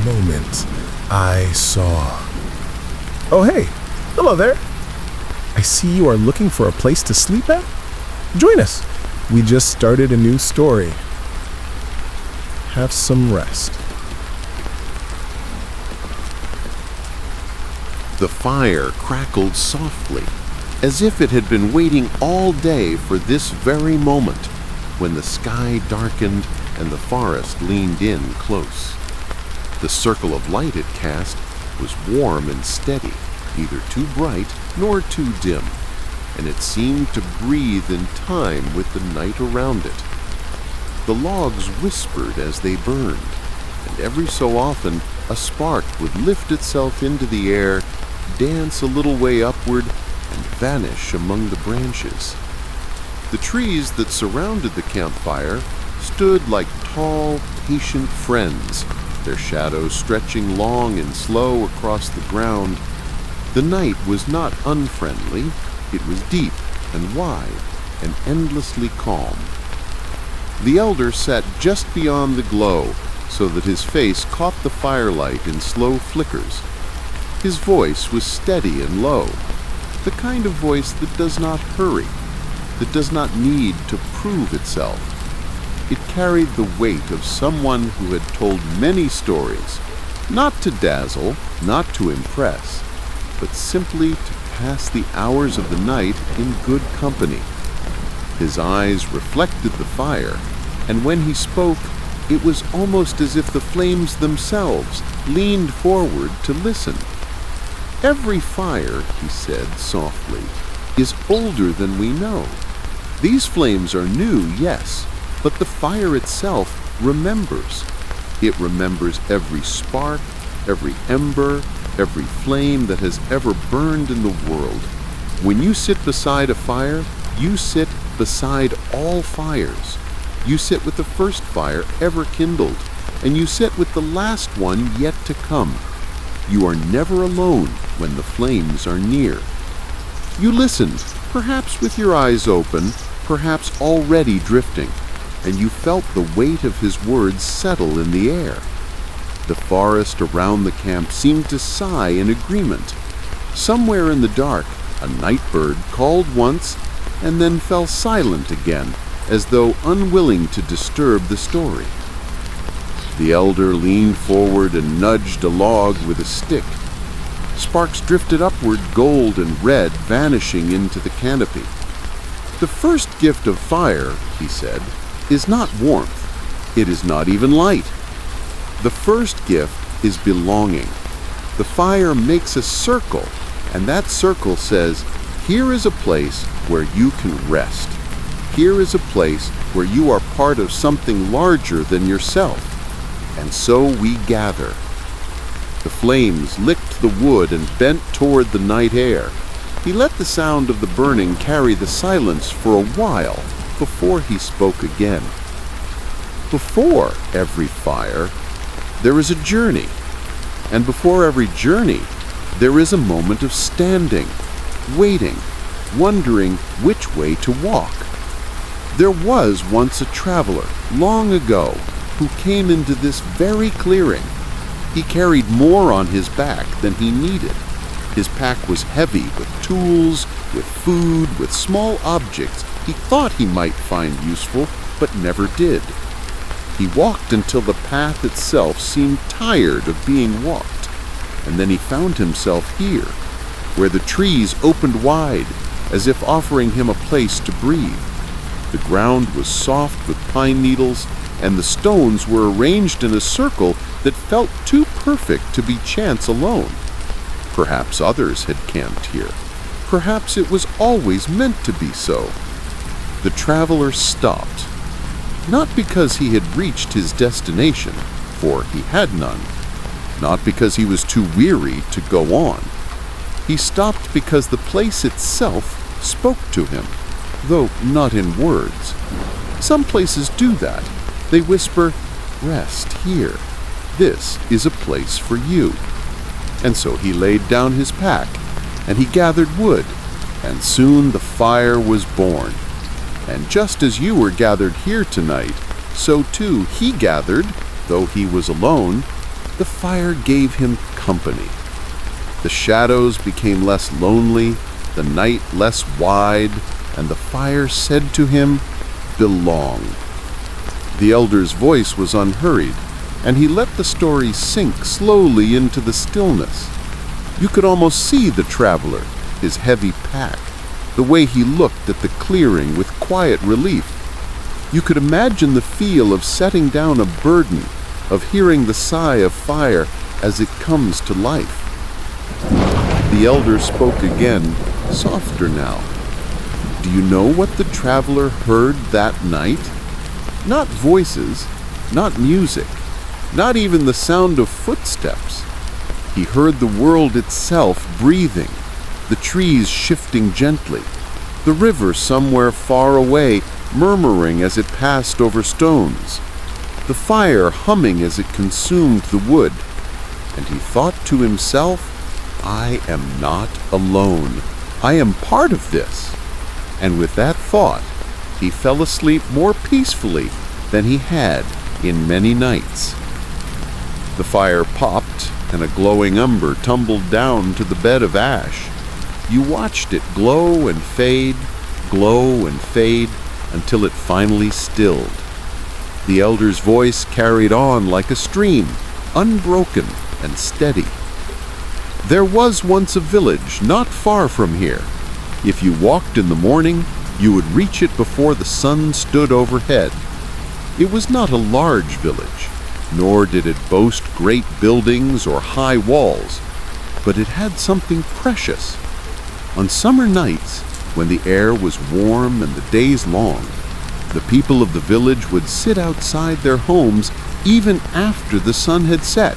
moment, I saw... Oh, hey. Hello there. I see you are looking for a place to sleep at? Join us. We just started a new story. Have some rest. The fire crackled softly, as if it had been waiting all day for this very moment, when the sky darkened and the forest leaned in close. The circle of light it cast was warm and steady, neither too bright nor too dim, and it seemed to breathe in time with the night around it. The logs whispered as they burned, and every so often a spark would lift itself into the air, dance a little way upward, and vanish among the branches. The trees that surrounded the campfire stood like tall, patient friends, their shadows stretching long and slow across the ground. The night was not unfriendly. It was deep and wide and endlessly calm. The elder sat just beyond the glow, so that his face caught the firelight in slow flickers. His voice was steady and low, the kind of voice that does not hurry, that does not need to prove itself. It carried the weight of someone who had told many stories, not to dazzle, not to impress, but simply to pass the hours of the night in good company. His eyes reflected the fire, and when he spoke, it was almost as if the flames themselves leaned forward to listen. Every fire, he said softly, is older than we know. These flames are new, yes, but the fire itself remembers. It remembers every spark, every ember, every flame that has ever burned in the world. When you sit beside a fire, you sit beside all fires. You sit with the first fire ever kindled, and you sit with the last one yet to come. You are never alone when the flames are near. You listened, perhaps with your eyes open, perhaps already drifting, and you felt the weight of his words settle in the air. The forest around the camp seemed to sigh in agreement. Somewhere in the dark, a night bird called once and then fell silent again, as though unwilling to disturb the story. The elder leaned forward and nudged a log with a stick. Sparks drifted upward, gold and red, vanishing into the canopy. The first gift of fire, he said, is not warmth. It is not even light. The first gift is belonging. The fire makes a circle, and that circle says, here is a place where you can rest. Here is a place where you are part of something larger than yourself. And so we gather. The flames licked the wood and bent toward the night air. He let the sound of the burning carry the silence for a while before he spoke again. Before every fire, there is a journey. And before every journey, there is a moment of standing, waiting, wondering which way to walk. There was once a traveler, long ago, who came into this very clearing. He carried more on his back than he needed. His pack was heavy with tools, with food, with small objects he thought he might find useful, but never did. He walked until the path itself seemed tired of being walked, and then he found himself here, where the trees opened wide, as if offering him a place to breathe. The ground was soft with pine needles, and the stones were arranged in a circle that felt too perfect to be chance alone. Perhaps others had camped here. Perhaps it was always meant to be so. The traveler stopped, not because he had reached his destination, for he had none, not because he was too weary to go on. He stopped because the place itself spoke to him, though not in words. Some places do that. They whisper, "Rest here. This is a place for you." And so he laid down his pack, and he gathered wood, and soon the fire was born. And just as you were gathered here tonight, so too he gathered, though he was alone, The fire gave him company. The shadows became less lonely, the night less wide, and the fire said to him, "Belong." The elder's voice was unhurried, and he let the story sink slowly into the stillness. You could almost see the traveler, his heavy pack, the way he looked at the clearing with quiet relief. You could imagine the feel of setting down a burden, of hearing the sigh of fire as it comes to life. The elder spoke again, softer now. Do you know what the traveler heard that night? Not voices, not music, not even the sound of footsteps. He heard the world itself breathing, the trees shifting gently, the river somewhere far away murmuring as it passed over stones, the fire humming as it consumed the wood. And he thought to himself, I am not alone. I am part of this. And with that thought, he fell asleep more peacefully than he had in many nights. The fire popped, and a glowing ember tumbled down to the bed of ash. You watched it glow and fade, until it finally stilled. The elder's voice carried on like a stream, unbroken and steady. There was once a village not far from here. If you walked in the morning, you would reach it before the sun stood overhead. It was not a large village, nor did it boast great buildings or high walls, but it had something precious. On summer nights, when the air was warm and the days long, the people of the village would sit outside their homes even after the sun had set.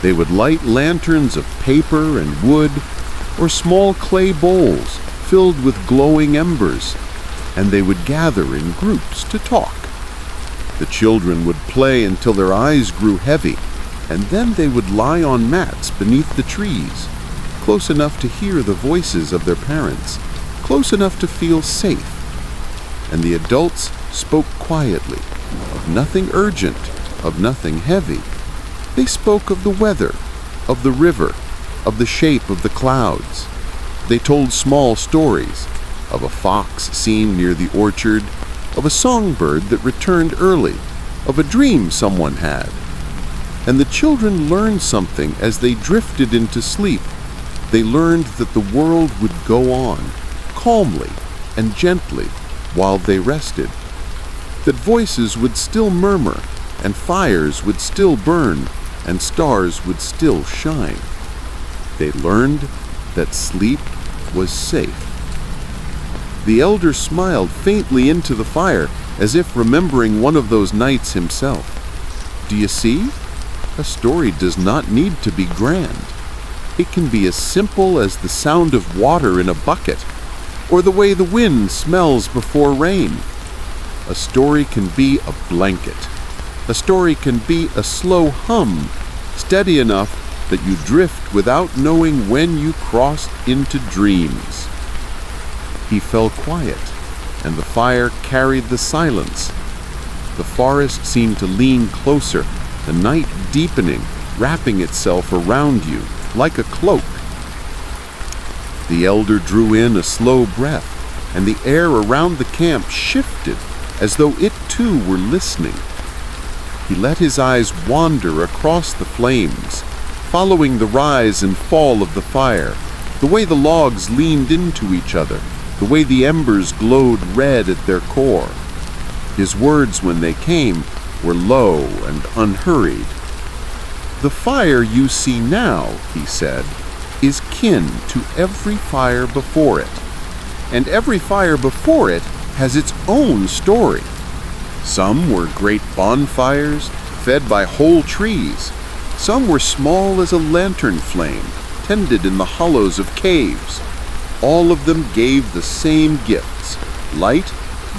They would light lanterns of paper and wood, or small clay bowls filled with glowing embers, and they would gather in groups to talk. The children would play until their eyes grew heavy, and then they would lie on mats beneath the trees, close enough to hear the voices of their parents, close enough to feel safe. And the adults spoke quietly, of nothing urgent, of nothing heavy. They spoke of the weather, of the river, of the shape of the clouds. They told small stories, of a fox seen near the orchard, of a songbird that returned early, of a dream someone had. And the children learned something as they drifted into sleep. They learned that the world would go on, calmly and gently, while they rested. That voices would still murmur, and fires would still burn, and stars would still shine. They learned that sleep was safe. The elder smiled faintly into the fire, as if remembering one of those nights himself. Do you see? A story does not need to be grand. It can be as simple as the sound of water in a bucket, or the way the wind smells before rain. A story can be a blanket. A story can be a slow hum, steady enough that you drift without knowing when you crossed into dreams. He fell quiet, and the fire carried the silence. The forest seemed to lean closer, the night deepening, wrapping itself around you like a cloak. The elder drew in a slow breath, and the air around the camp shifted as though it too were listening. He let his eyes wander across the flames, following the rise and fall of the fire, the way the logs leaned into each other, the way the embers glowed red at their core. His words, when they came, were low and unhurried. The fire you see now, he said, is kin to every fire before it. And every fire before it has its own story. Some were great bonfires, fed by whole trees. Some were small as a lantern flame, tended in the hollows of caves. All of them gave the same gifts: light,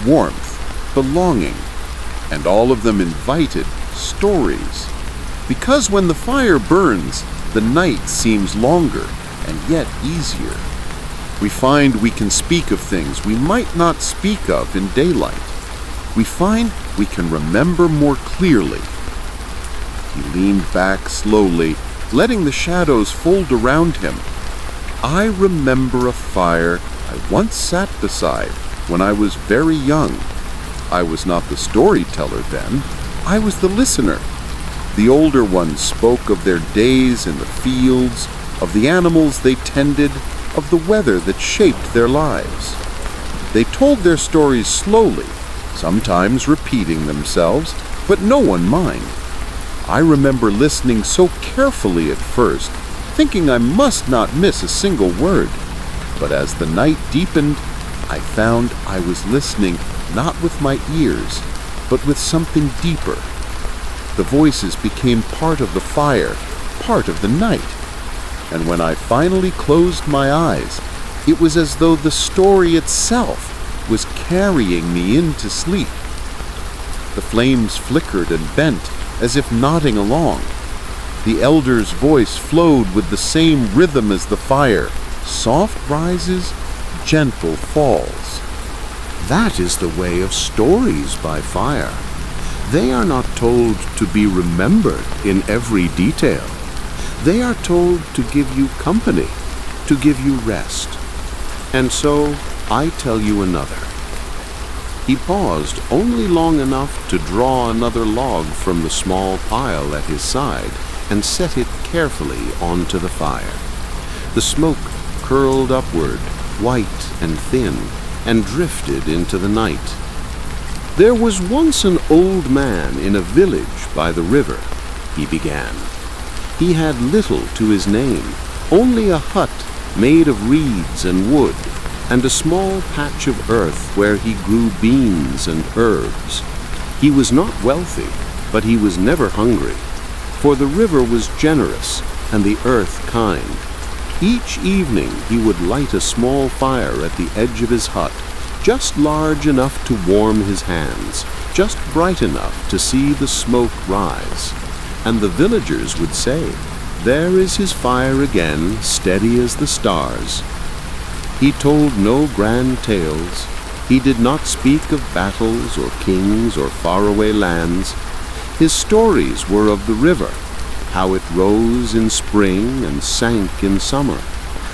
warmth, belonging. And all of them invited stories. Because when the fire burns, the night seems longer and yet easier. We find we can speak of things we might not speak of in daylight. We find we can remember more clearly. He leaned back slowly, letting the shadows fold around him. I remember a fire I once sat beside when I was very young. I was not the storyteller then, I was the listener. The older ones spoke of their days in the fields, of the animals they tended, of the weather that shaped their lives. They told their stories slowly, sometimes repeating themselves, but no one minded. I remember listening so carefully at first, thinking I must not miss a single word. But as the night deepened, I found I was listening not with my ears, but with something deeper. The voices became part of the fire, part of the night. And when I finally closed my eyes, it was as though the story itself was carrying me into sleep. The flames flickered and bent as if nodding along. The elder's voice flowed with the same rhythm as the fire, soft rises, gentle falls. That is the way of stories by fire. They are not told to be remembered in every detail. They are told to give you company, to give you rest. And so I tell you another. He paused only long enough to draw another log from the small pile at his side and set it carefully onto the fire. The smoke curled upward, white and thin, and drifted into the night. There was once an old man in a village by the river, he began. He had little to his name, only a hut made of reeds and wood, and a small patch of earth where he grew beans and herbs. He was not wealthy, but he was never hungry, for the river was generous and the earth kind. Each evening he would light a small fire at the edge of his hut, just large enough to warm his hands, just bright enough to see the smoke rise. And the villagers would say, "There is his fire again, steady as the stars." He told no grand tales. He did not speak of battles or kings or faraway lands. His stories were of the river, how it rose in spring and sank in summer,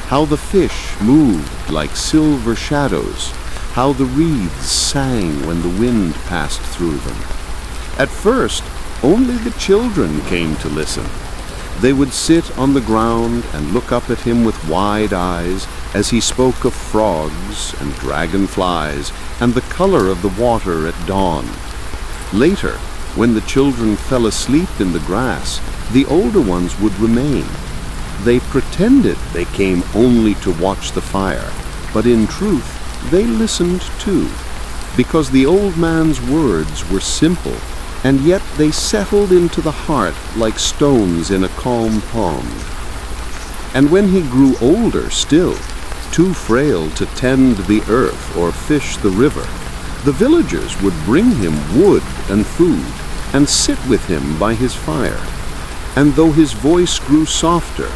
how the fish moved like silver shadows, how the reeds sang when the wind passed through them. At first, only the children came to listen. They would sit on the ground and look up at him with wide eyes as he spoke of frogs and dragonflies and the color of the water at dawn. Later, when the children fell asleep in the grass, the older ones would remain. They pretended they came only to watch the fire, but in truth, they listened too, because the old man's words were simple, and yet they settled into the heart like stones in a calm pond. And when he grew older still, too frail to tend the earth or fish the river, the villagers would bring him wood and food and sit with him by his fire. And though his voice grew softer,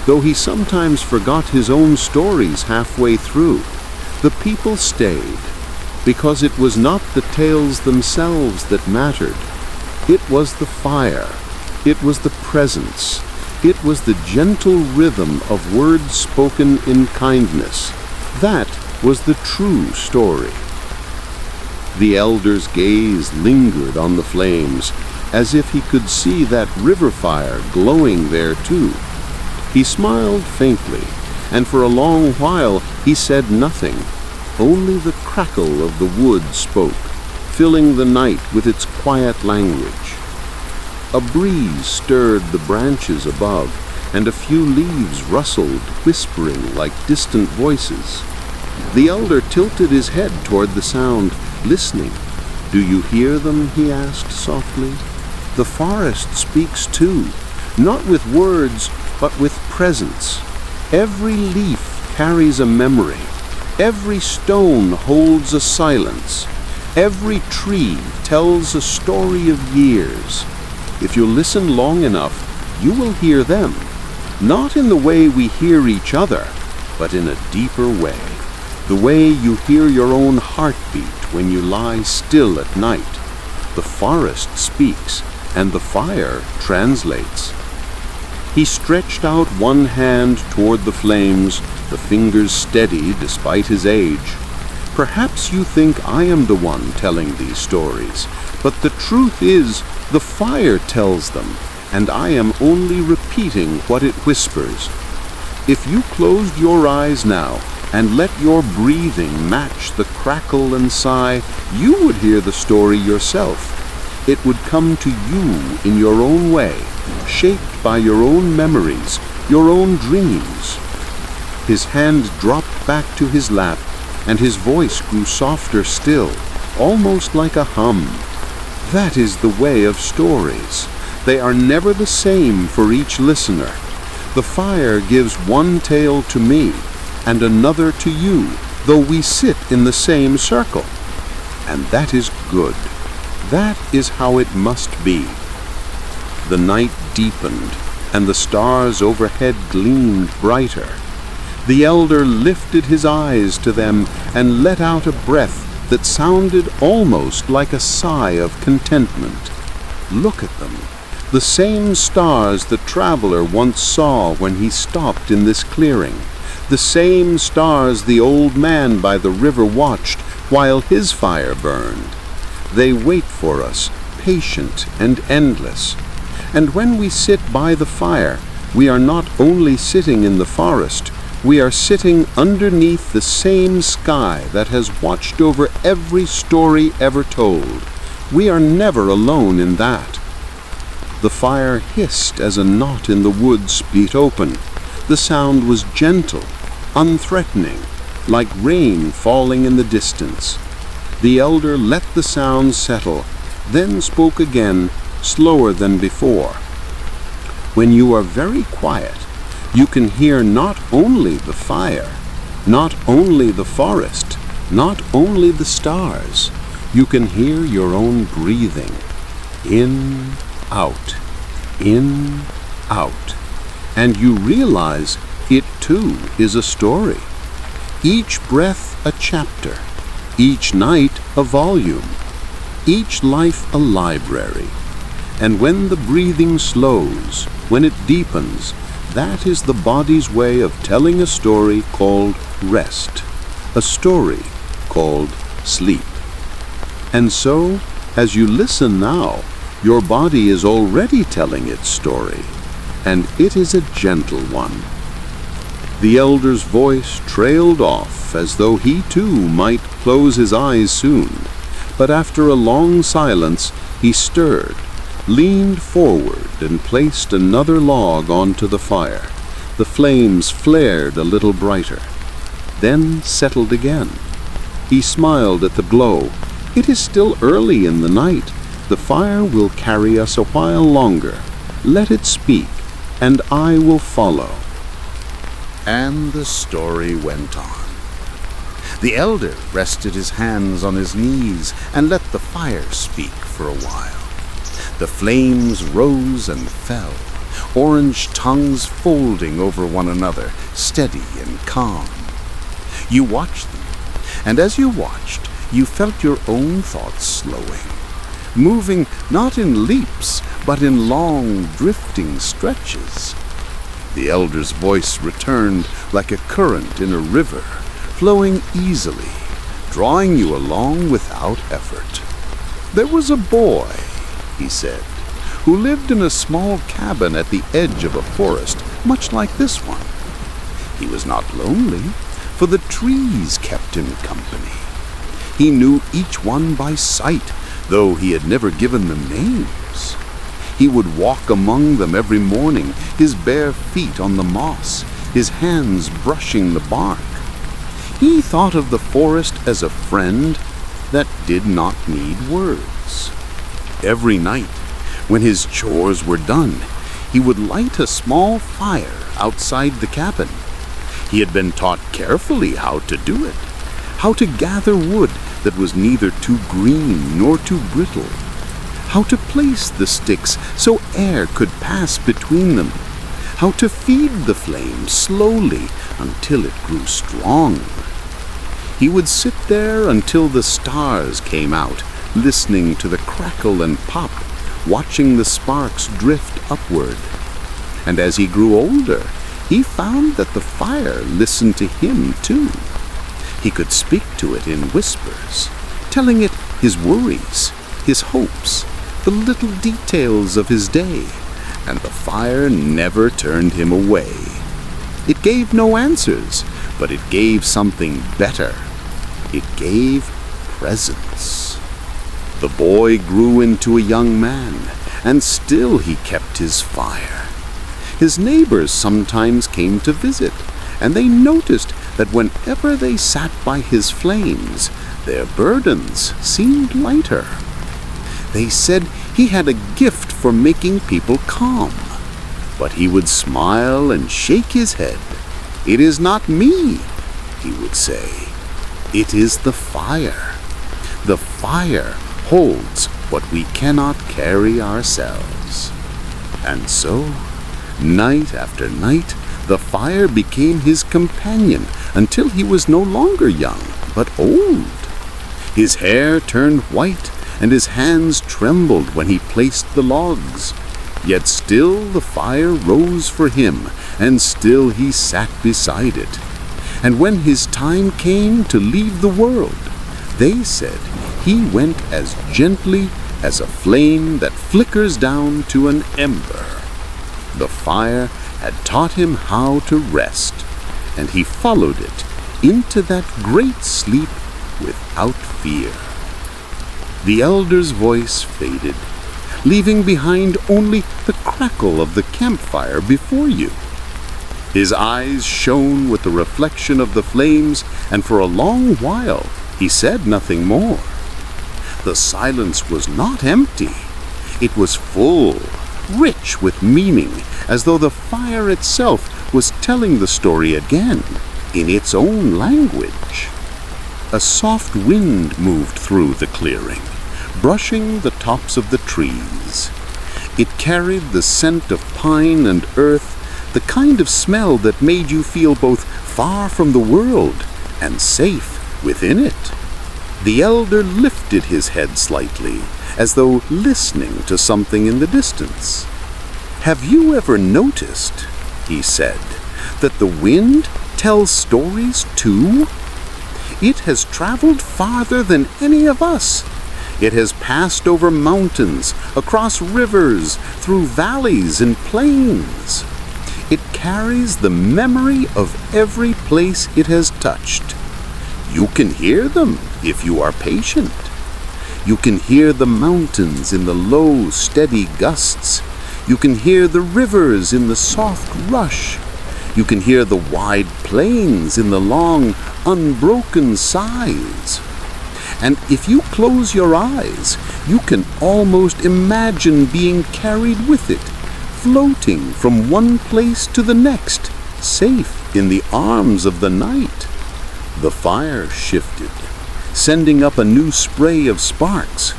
though he sometimes forgot his own stories halfway through, the people stayed, because it was not the tales themselves that mattered. It was the fire, it was the presence, it was the gentle rhythm of words spoken in kindness. That was the true story. The elder's gaze lingered on the flames, as if he could see that river fire glowing there too. He smiled faintly, and for a long while he said nothing. Only the crackle of the wood spoke, filling the night with its quiet language. A breeze stirred the branches above, and a few leaves rustled, whispering like distant voices. The elder tilted his head toward the sound, listening. "Do you hear them?" he asked softly. "The forest speaks too, not with words, but with presence. Every leaf carries a memory. Every stone holds a silence. Every tree tells a story of years. If you listen long enough, you will hear them, not in the way we hear each other, but in a deeper way, the way you hear your own heartbeat when you lie still at night. The forest speaks, and the fire translates. He stretched out one hand toward the flames, the fingers steady despite his age. Perhaps you think I am the one telling these stories, but the truth is the fire tells them, and I am only repeating what it whispers. If you closed your eyes now and let your breathing match the crackle and sigh, you would hear the story yourself. It would come to you in your own way, shaped by your own memories, your own dreams. His hand dropped back to his lap, and his voice grew softer still, almost like a hum. That is the way of stories. They are never the same for each listener. The fire gives one tale to me, and another to you, though we sit in the same circle. And that is good. That is how it must be. The night deepened, and the stars overhead gleamed brighter. The elder lifted his eyes to them and let out a breath that sounded almost like a sigh of contentment. Look at them, the same stars the traveler once saw when he stopped in this clearing, the same stars the old man by the river watched while his fire burned. They wait for us, patient and endless. And when we sit by the fire, we are not only sitting in the forest, we are sitting underneath the same sky that has watched over every story ever told. We are never alone in that. The fire hissed as a knot in the woods split open. The sound was gentle, unthreatening, like rain falling in the distance. The elder let the sound settle, then spoke again, slower than before. When you are very quiet, you can hear not only the fire, not only the forest, not only the stars. You can hear your own breathing. In, out, in, out. And you realize it too is a story. Each breath a chapter, each night a volume, each life a library. And when the breathing slows, when it deepens, that is the body's way of telling a story called rest, a story called sleep. And so, as you listen now, your body is already telling its story, and it is a gentle one. The elder's voice trailed off as though he too might close his eyes soon, but after a long silence he stirred, leaned forward and placed another log onto the fire. The flames flared a little brighter, then settled again. He smiled at the glow. It is still early in the night. The fire will carry us a while longer. Let it speak, and I will follow. And the story went on. The elder rested his hands on his knees and let the fire speak for a while. The flames rose and fell, orange tongues folding over one another, steady and calm. You watched them, and as you watched, you felt your own thoughts slowing, moving not in leaps, but in long, drifting stretches. The elder's voice returned like a current in a river, flowing easily, drawing you along without effort. There was a boy, he said, who lived in a small cabin at the edge of a forest, much like this one. He was not lonely, for the trees kept him company. He knew each one by sight, though he had never given them names. He would walk among them every morning, his bare feet on the moss, his hands brushing the bark. He thought of the forest as a friend that did not need words. Every night, when his chores were done, he would light a small fire outside the cabin. He had been taught carefully how to do it, how to gather wood that was neither too green nor too brittle, how to place the sticks so air could pass between them, how to feed the flame slowly until it grew strong. He would sit there until the stars came out, listening to the crackle and pop, watching the sparks drift upward. And as he grew older, he found that the fire listened to him too. He could speak to it in whispers, telling it his worries, his hopes, the little details of his day, and the fire never turned him away. It gave no answers, but it gave something better. It gave presence. The boy grew into a young man, and still he kept his fire. His neighbors sometimes came to visit, and they noticed that whenever they sat by his flames, their burdens seemed lighter. They said he had a gift for making people calm, but he would smile and shake his head. "It is not me," he would say. "It is the fire. The fire holds what we cannot carry ourselves." And so, night after night, the fire became his companion until he was no longer young, but old. His hair turned white, and his hands trembled when he placed the logs. Yet still the fire rose for him, and still he sat beside it. And when his time came to leave the world, they said he went as gently as a flame that flickers down to an ember. The fire had taught him how to rest, and he followed it into that great sleep without fear. The elder's voice faded, leaving behind only the crackle of the campfire before you. His eyes shone with the reflection of the flames, and for a long while he said nothing more. The silence was not empty. It was full, rich with meaning, as though the fire itself was telling the story again, in its own language. A soft wind moved through the clearing, brushing the tops of the trees. It carried the scent of pine and earth, the kind of smell that made you feel both far from the world and safe within it. The elder lifted his head slightly, as though listening to something in the distance. "Have you ever noticed," he said, "that the wind tells stories too? It has traveled farther than any of us. It has passed over mountains, across rivers, through valleys and plains. It carries the memory of every place it has touched. You can hear them if you are patient. You can hear the mountains in the low, steady gusts. You can hear the rivers in the soft rush. You can hear the wide plains in the long, unbroken sighs. And if you close your eyes, you can almost imagine being carried with it, floating from one place to the next, safe in the arms of the night." The fire shifted, sending up a new spray of sparks.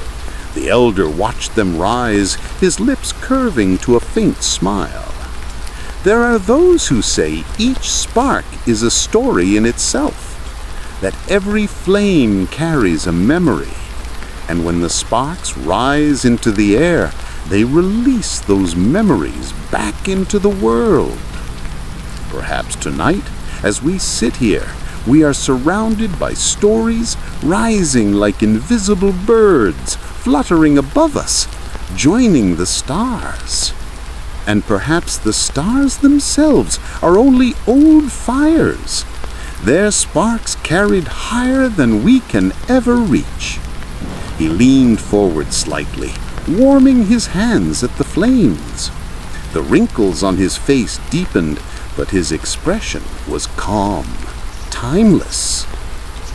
The elder watched them rise, his lips curving to a faint smile. There are those who say each spark is a story in itself, that every flame carries a memory, and when the sparks rise into the air, they release those memories back into the world. Perhaps tonight, as we sit here, we are surrounded by stories rising like invisible birds, fluttering above us, joining the stars. And perhaps the stars themselves are only old fires, their sparks carried higher than we can ever reach. He leaned forward slightly, warming his hands at the flames. The wrinkles on his face deepened, but his expression was calm, timeless.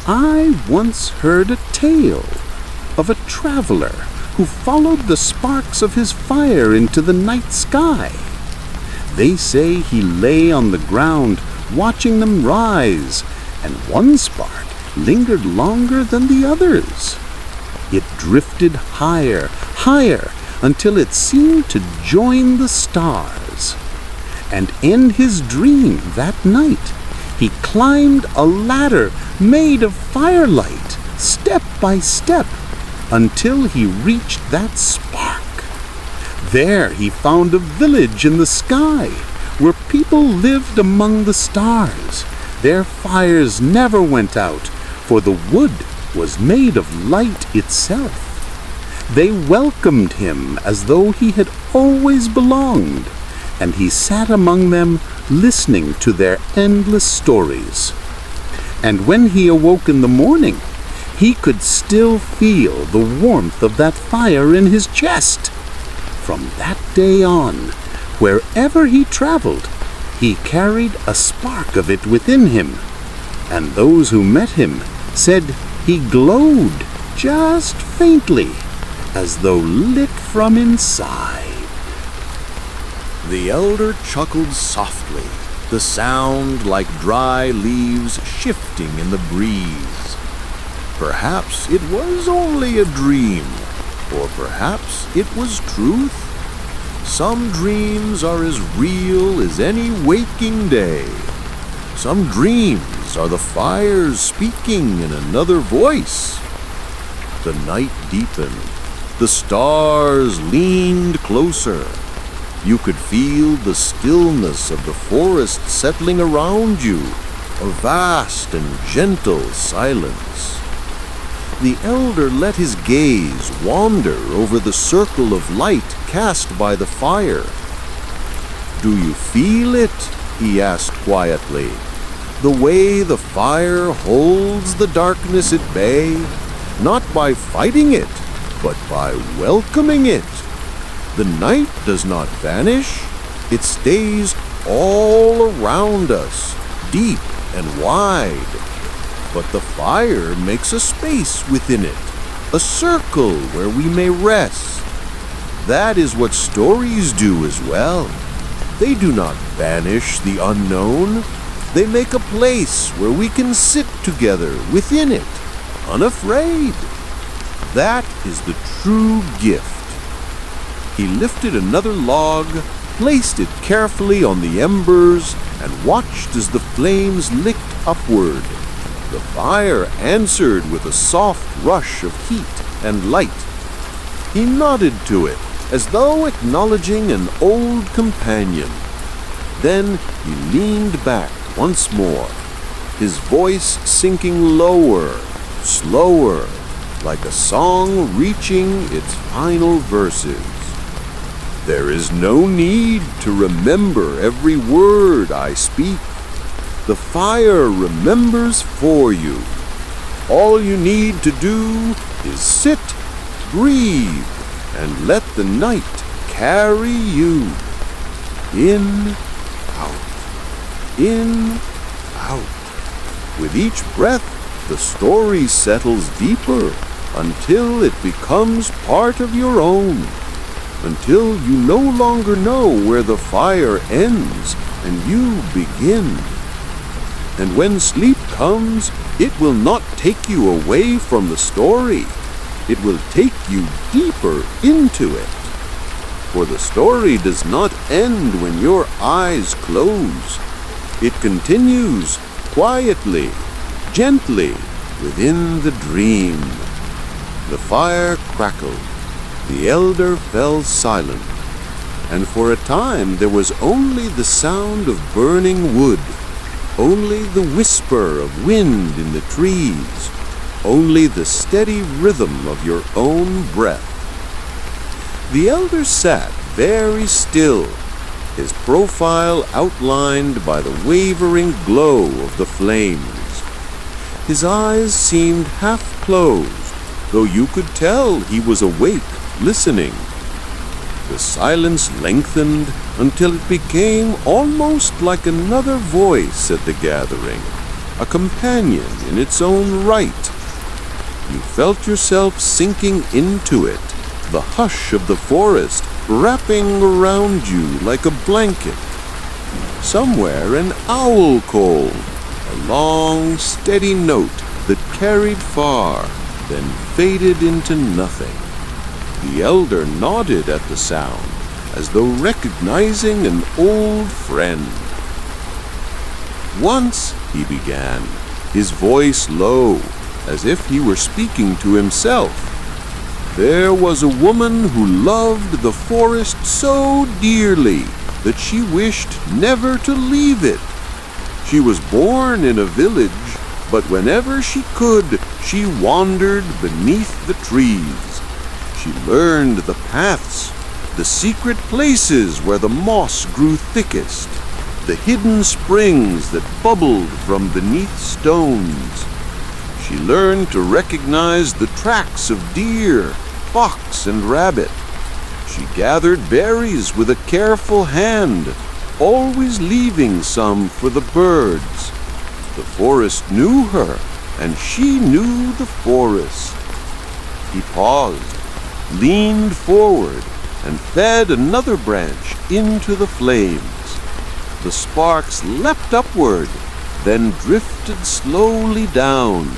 I once heard a tale of a traveler who followed the sparks of his fire into the night sky. They say he lay on the ground watching them rise, and one spark lingered longer than the others. It drifted higher, higher, until it seemed to join the stars. And in his dream that night, he climbed a ladder made of firelight, step by step, until he reached that spark. There he found a village in the sky, where people lived among the stars. Their fires never went out, for the wood was made of light itself. They welcomed him as though he had always belonged, and he sat among them listening to their endless stories. And when he awoke in the morning, he could still feel the warmth of that fire in his chest. From that day on, wherever he traveled, he carried a spark of it within him, and those who met him said he glowed just faintly, as though lit from inside. The elder chuckled softly, the sound like dry leaves shifting in the breeze. Perhaps it was only a dream, or perhaps it was truth. Some dreams are as real as any waking day. Some dreams are the fires speaking in another voice. The night deepened. The stars leaned closer. You could feel the stillness of the forest settling around you, a vast and gentle silence. The elder let his gaze wander over the circle of light cast by the fire. "Do you feel it?" he asked quietly. "The way the fire holds the darkness at bay, not by fighting it, but by welcoming it. The night does not vanish. It stays all around us, deep and wide. But the fire makes a space within it, a circle where we may rest. That is what stories do as well. They do not banish the unknown. They make a place where we can sit together within it, unafraid. That is the true gift." He lifted another log, placed it carefully on the embers, and watched as the flames licked upward. The fire answered with a soft rush of heat and light. He nodded to it, as though acknowledging an old companion. Then he leaned back once more, his voice sinking lower, slower, like a song reaching its final verses. "There is no need to remember every word I speak. The fire remembers for you. All you need to do is sit, breathe, and let the night carry you. In, out, in, out. With each breath, the story settles deeper until it becomes part of your own, until you no longer know where the fire ends and you begin. And when sleep comes, it will not take you away from the story. It will take you deeper into it. For the story does not end when your eyes close. It continues quietly, gently, within the dream." The fire crackled. The elder fell silent, and for a time there was only the sound of burning wood, only the whisper of wind in the trees, only the steady rhythm of your own breath. The elder sat very still, his profile outlined by the wavering glow of the flames. His eyes seemed half closed, though you could tell he was awake, listening. The silence lengthened until it became almost like another voice at the gathering, a companion in its own right. You felt yourself sinking into it, the hush of the forest wrapping around you like a blanket. Somewhere an owl called, a long, steady note that carried far, then faded into nothing. The elder nodded at the sound, as though recognizing an old friend. "Once," he began, his voice low, as if he were speaking to himself, There was a woman who loved the forest so dearly that she wished never to leave it. She was born in a village, but whenever she could, she wandered beneath the trees. She learned the paths, the secret places where the moss grew thickest, the hidden springs that bubbled from beneath stones. She learned to recognize the tracks of deer, fox, and rabbit. She gathered berries with a careful hand, always leaving some for the birds. The forest knew her, and she knew the forest. He paused, leaned forward, and fed another branch into the flames. The sparks leapt upward, then drifted slowly down.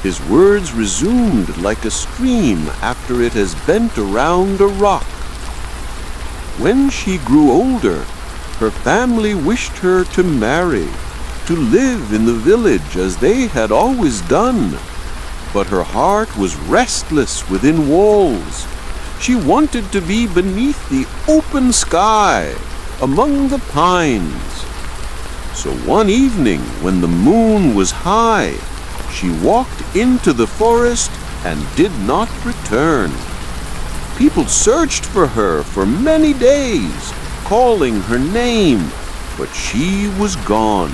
His words resumed like a stream after it has bent around a rock. When she grew older, her family wished her to marry, to live in the village as they had always done. But her heart was restless within walls. She wanted to be beneath the open sky, among the pines. So one evening, when the moon was high, she walked into the forest and did not return. People searched for her for many days, calling her name, but she was gone.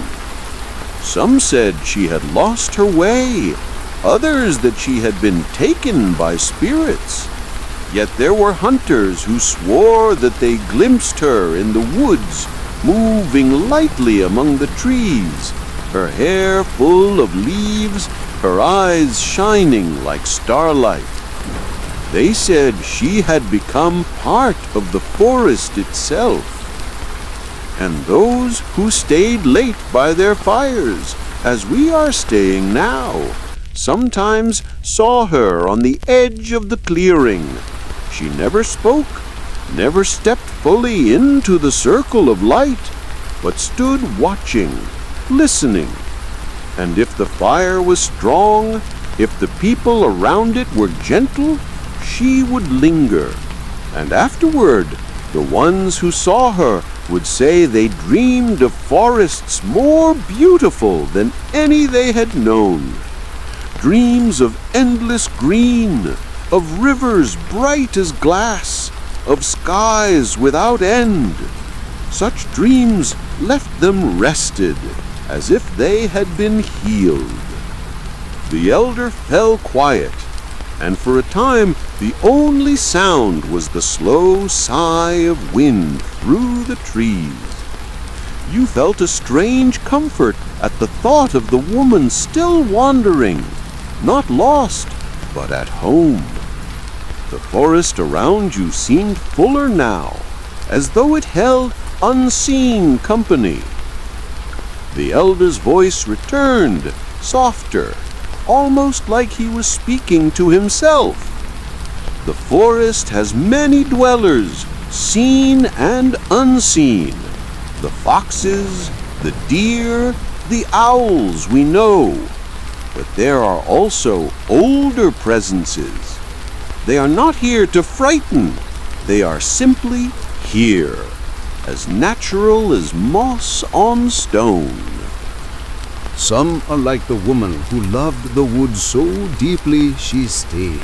Some said she had lost her way, others that she had been taken by spirits. Yet there were hunters who swore that they glimpsed her in the woods, moving lightly among the trees, her hair full of leaves, her eyes shining like starlight. They said she had become part of the forest itself. And those who stayed late by their fires, as we are staying now, sometimes saw her on the edge of the clearing. She never spoke, never stepped fully into the circle of light, but stood watching, listening. And if the fire was strong, if the people around it were gentle, she would linger. And afterward, the ones who saw her would say they dreamed of forests more beautiful than any they had known. Dreams of endless green, of rivers bright as glass, of skies without end. Such dreams left them rested, as if they had been healed. The elder fell quiet, and for a time the only sound was the slow sigh of wind through the trees. You felt a strange comfort at the thought of the woman still wandering, not lost, but at home. The forest around you seemed fuller now, as though it held unseen company. The elder's voice returned, softer, almost like he was speaking to himself. The forest has many dwellers, seen and unseen. The foxes, the deer, the owls we know. But there are also older presences. They are not here to frighten. They are simply here, as natural as moss on stone. Some are like the woman who loved the woods so deeply she stayed.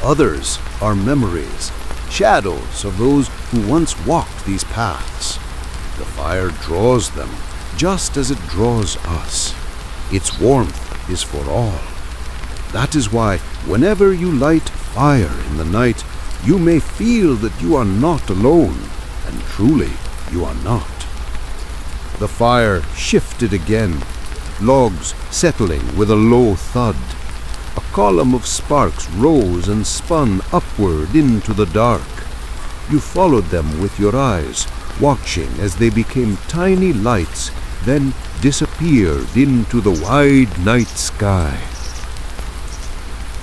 Others are memories, shadows of those who once walked these paths. The fire draws them just as it draws us. Its warmth is for all. That is why whenever you light fire in the night, you may feel that you are not alone, and truly you are not. The fire shifted again, logs settling with a low thud. A column of sparks rose and spun upward into the dark. You followed them with your eyes, watching as they became tiny lights, then disappeared into the wide night sky.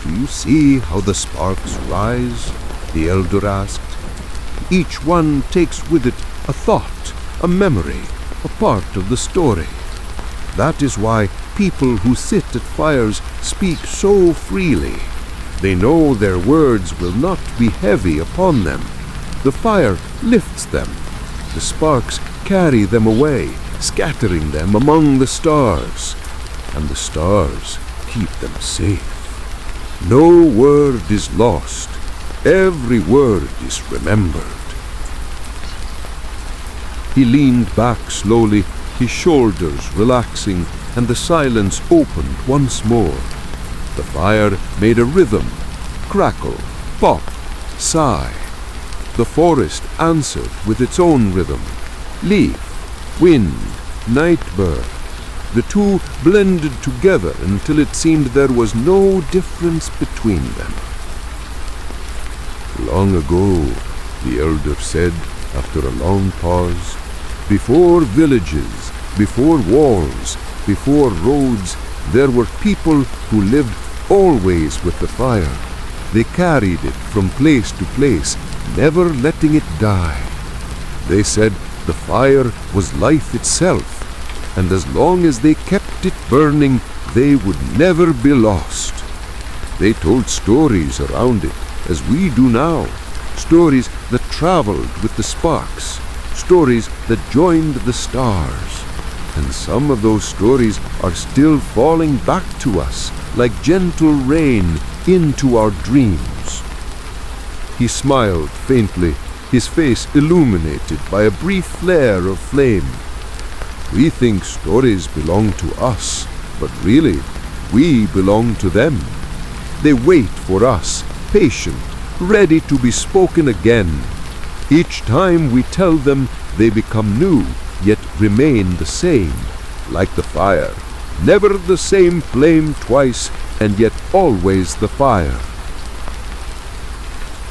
Do you see how the sparks rise? The elder asked. Each one takes with it a thought, a memory, a part of the story. That is why people who sit at fires speak so freely. They know their words will not be heavy upon them. The fire lifts them. The sparks carry them away, scattering them among the stars, and the stars keep them safe. No word is lost. Every word is remembered. He leaned back slowly, his shoulders relaxing, and the silence opened once more. The fire made a rhythm, crackle, pop, sigh. The forest answered with its own rhythm, leaf, wind, night bird. The two blended together until it seemed there was no difference between them. Long ago, the elder said, after a long pause, before villages, before walls, before roads, there were people who lived always with the fire. They carried it from place to place, never letting it die. They said the fire was life itself, and as long as they kept it burning, they would never be lost. They told stories around it, as we do now, stories that traveled with the sparks, stories that joined the stars. And some of those stories are still falling back to us like gentle rain into our dreams. He smiled faintly, his face illuminated by a brief flare of flame. We think stories belong to us, but really, we belong to them. They wait for us, patient, ready to be spoken again. Each time we tell them, they become new, yet remain the same, like the fire. Never the same flame twice, and yet always the fire.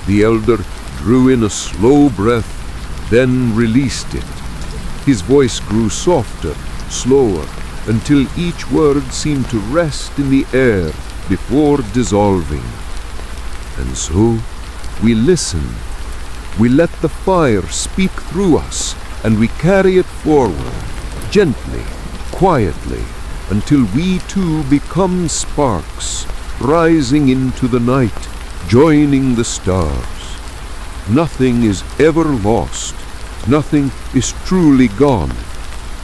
The elder drew in a slow breath, then released it. His voice grew softer, slower, until each word seemed to rest in the air before dissolving. And so we listen. We let the fire speak through us, and we carry it forward, gently, quietly, until we too become sparks, rising into the night, joining the stars. Nothing is ever lost. Nothing is truly gone.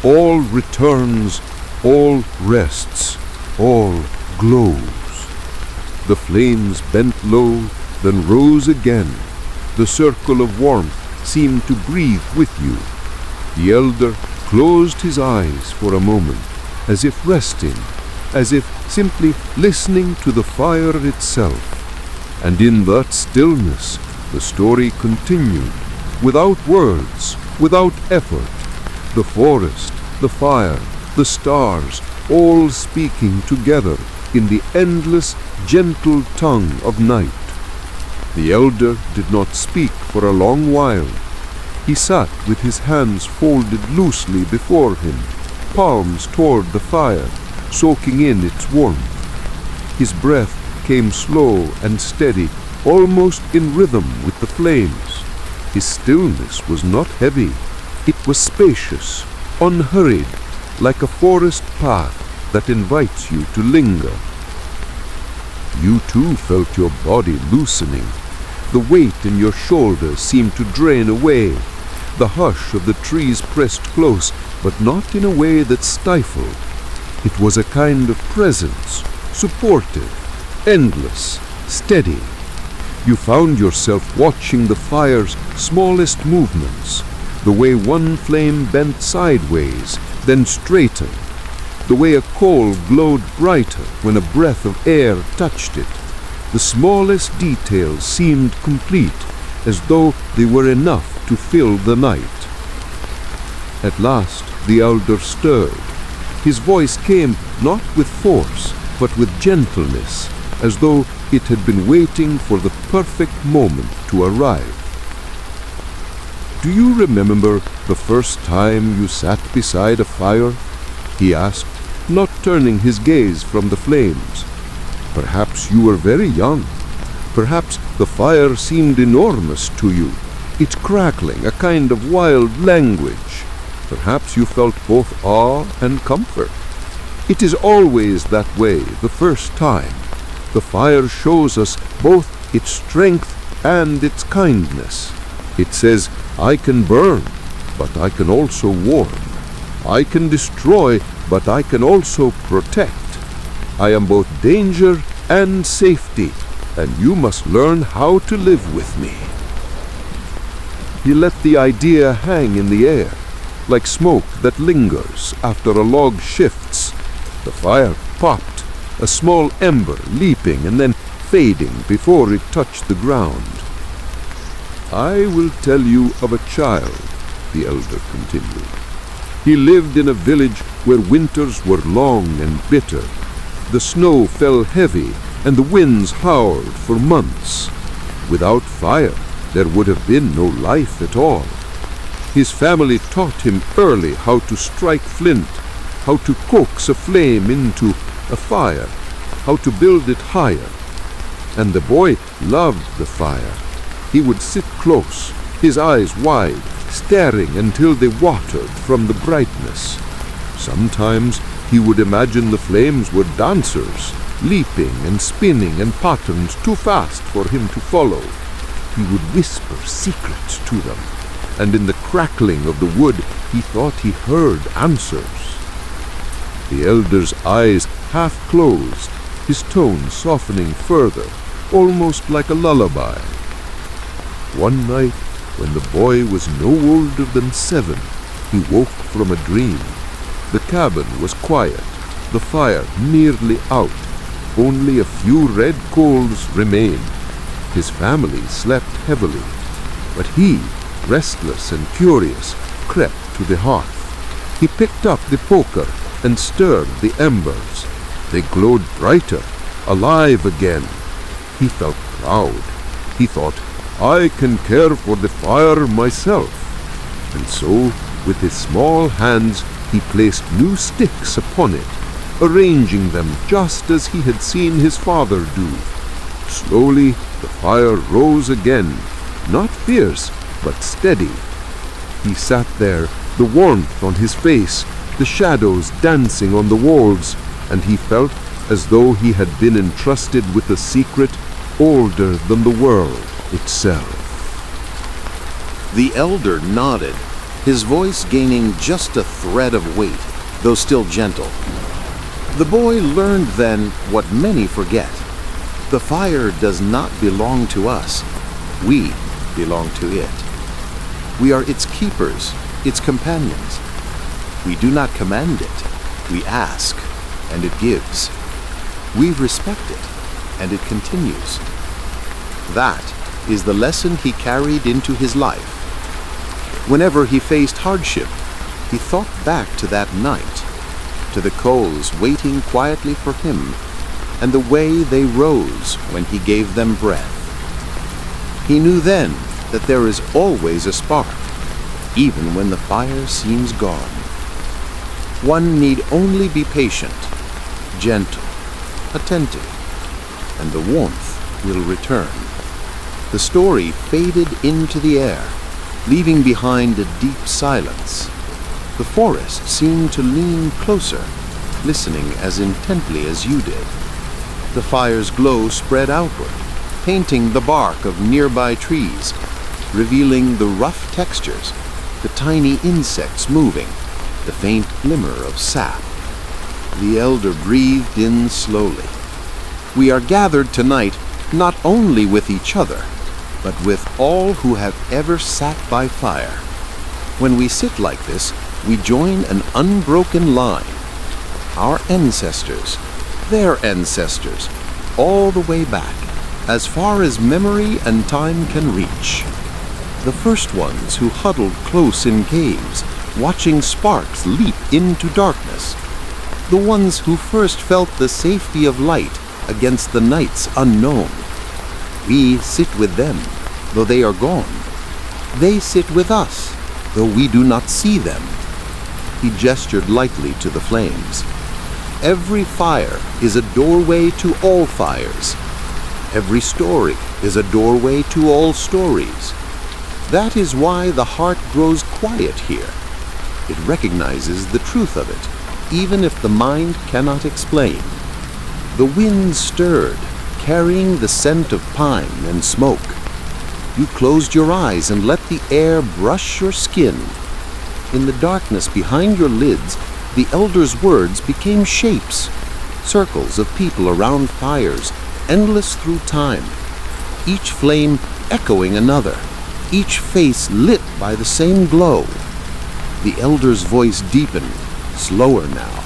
All returns, all rests, all glows. The flames bent low, then rose again. The circle of warmth seemed to breathe with you. The elder closed his eyes for a moment, as if resting, as if simply listening to the fire itself. And in that stillness, the story continued, without words, without effort. The forest, the fire, the stars, all speaking together in the endless, gentle tongue of night. The elder did not speak for a long while. He sat with his hands folded loosely before him, palms toward the fire, soaking in its warmth. His breath came slow and steady, almost in rhythm with the flames. His stillness was not heavy. It was spacious, unhurried, like a forest path that invites you to linger. You too felt your body loosening. The weight in your shoulders seemed to drain away. The hush of the trees pressed close, but not in a way that stifled. It was a kind of presence, supportive, endless, steady. You found yourself watching the fire's smallest movements, the way one flame bent sideways, then straightened, the way a coal glowed brighter when a breath of air touched it. The smallest details seemed complete, as though they were enough to fill the night. At last the elder stirred. His voice came not with force, but with gentleness, as though it had been waiting for the perfect moment to arrive. Do you remember the first time you sat beside a fire? He asked, not turning his gaze from the flames. Perhaps you were very young. Perhaps the fire seemed enormous to you, its crackling a kind of wild language. Perhaps you felt both awe and comfort. It is always that way the first time. The fire shows us both its strength and its kindness. It says, I can burn, but I can also warm. I can destroy, but I can also protect. I am both danger and safety, and you must learn how to live with me. He let the idea hang in the air, like smoke that lingers after a log shifts. The fire popped, a small ember leaping and then fading before it touched the ground. I will tell you of a child, the elder continued. He lived in a village where winters were long and bitter. The snow fell heavy and the winds howled for months. Without fire, there would have been no life at all. His family taught him early how to strike flint, how to coax a flame into a fire, how to build it higher. And the boy loved the fire. He would sit close, his eyes wide, staring until they watered from the brightness. Sometimes he would imagine the flames were dancers, leaping and spinning in patterns too fast for him to follow. He would whisper secrets to them, and in the crackling of the wood he thought he heard answers. The elder's eyes half closed, his tone softening further, almost like a lullaby. One night, when the boy was no older than 7, he woke from a dream. The cabin was quiet, the fire nearly out. Only a few red coals remained. His family slept heavily, but he, restless and curious, crept to the hearth. He picked up the poker and stirred the embers. They glowed brighter, alive again. He felt proud. He thought, I can care for the fire myself. And so, with his small hands, he placed new sticks upon it, arranging them just as he had seen his father do. Slowly, the fire rose again, not fierce, but steady. He sat there, the warmth on his face, the shadows dancing on the walls, and he felt as though he had been entrusted with a secret older than the world itself. The elder nodded, his voice gaining just a thread of weight, though still gentle. The boy learned then what many forget. The fire does not belong to us. We belong to it. We are its keepers, its companions. We do not command it. We ask, and it gives. We respect it, and it continues. That is the lesson he carried into his life. Whenever he faced hardship, he thought back to that night, to the coals waiting quietly for him, and the way they rose when he gave them breath. He knew then that there is always a spark, even when the fire seems gone. One need only be patient, gentle, attentive, and the warmth will return. The story faded into the air, leaving behind a deep silence. The forest seemed to lean closer, listening as intently as you did. The fire's glow spread outward, painting the bark of nearby trees, revealing the rough textures, the tiny insects moving, the faint glimmer of sap. The elder breathed in slowly. We are gathered tonight not only with each other, but with all who have ever sat by fire. When we sit like this, we join an unbroken line. Our ancestors, their ancestors, all the way back, as far as memory and time can reach. The first ones who huddled close in caves, watching sparks leap into darkness. The ones who first felt the safety of light against the night's unknown. We sit with them, though they are gone. They sit with us, though we do not see them. He gestured lightly to the flames. Every fire is a doorway to all fires. Every story is a doorway to all stories. That is why the heart grows quiet here. It recognizes the truth of it, even if the mind cannot explain. The wind stirred, carrying the scent of pine and smoke. You closed your eyes and let the air brush your skin. In the darkness behind your lids, the elder's words became shapes, circles of people around fires, endless through time, each flame echoing another, each face lit by the same glow. The elder's voice deepened, slower now.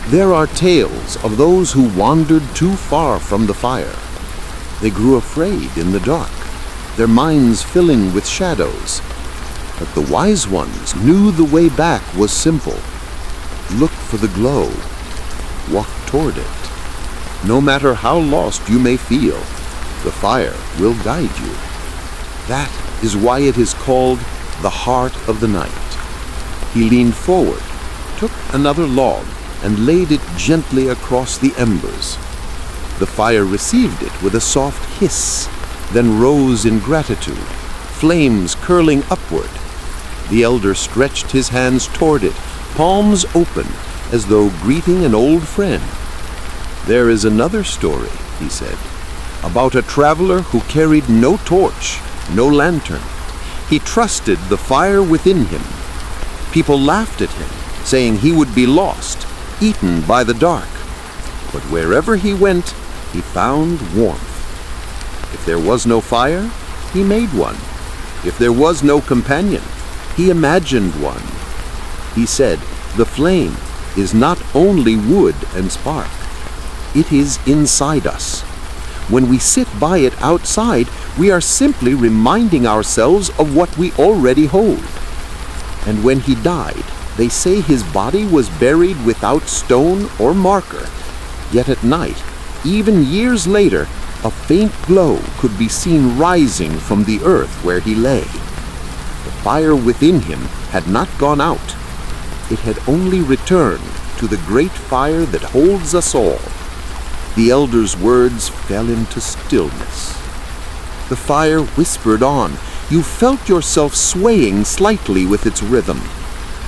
There are tales of those who wandered too far from the fire. They grew afraid in the dark, their minds filling with shadows. But the wise ones knew the way back was simple. Look for the glow. Walk toward it. No matter how lost you may feel, the fire will guide you. That is why it is called the heart of the night. He leaned forward, took another log, and laid it gently across the embers. The fire received it with a soft hiss, then rose in gratitude, flames curling upward. The elder stretched his hands toward it, palms open, as though greeting an old friend. There is another story, he said, about a traveler who carried no torch, no lantern. He trusted the fire within him. People laughed at him, saying he would be lost, eaten by the dark. But wherever he went, he found warmth. If there was no fire, he made one. If there was no companion, he imagined one. He said, the flame is not only wood and spark, it is inside us. When we sit by it outside, we are simply reminding ourselves of what we already hold. And when he died, they say his body was buried without stone or marker. Yet at night, even years later, a faint glow could be seen rising from the earth where he lay. The fire within him had not gone out. It had only returned to the great fire that holds us all. The elder's words fell into stillness. The fire whispered on. You felt yourself swaying slightly with its rhythm,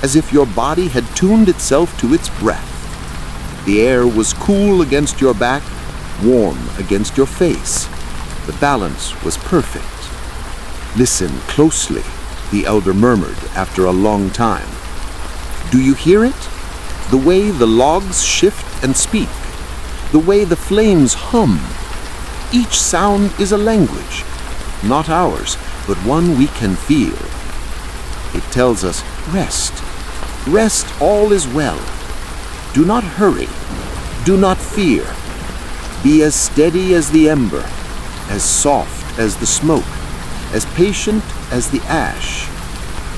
as if your body had tuned itself to its breath. The air was cool against your back, warm against your face. The balance was perfect. Listen closely, the elder murmured after a long time. Do you hear it? The way the logs shift and speak, the way the flames hum. Each sound is a language, not ours, but one we can feel. It tells us, rest. Rest, all is well. Do not hurry. Do not fear. Be as steady as the ember, as soft as the smoke, as patient as the ash.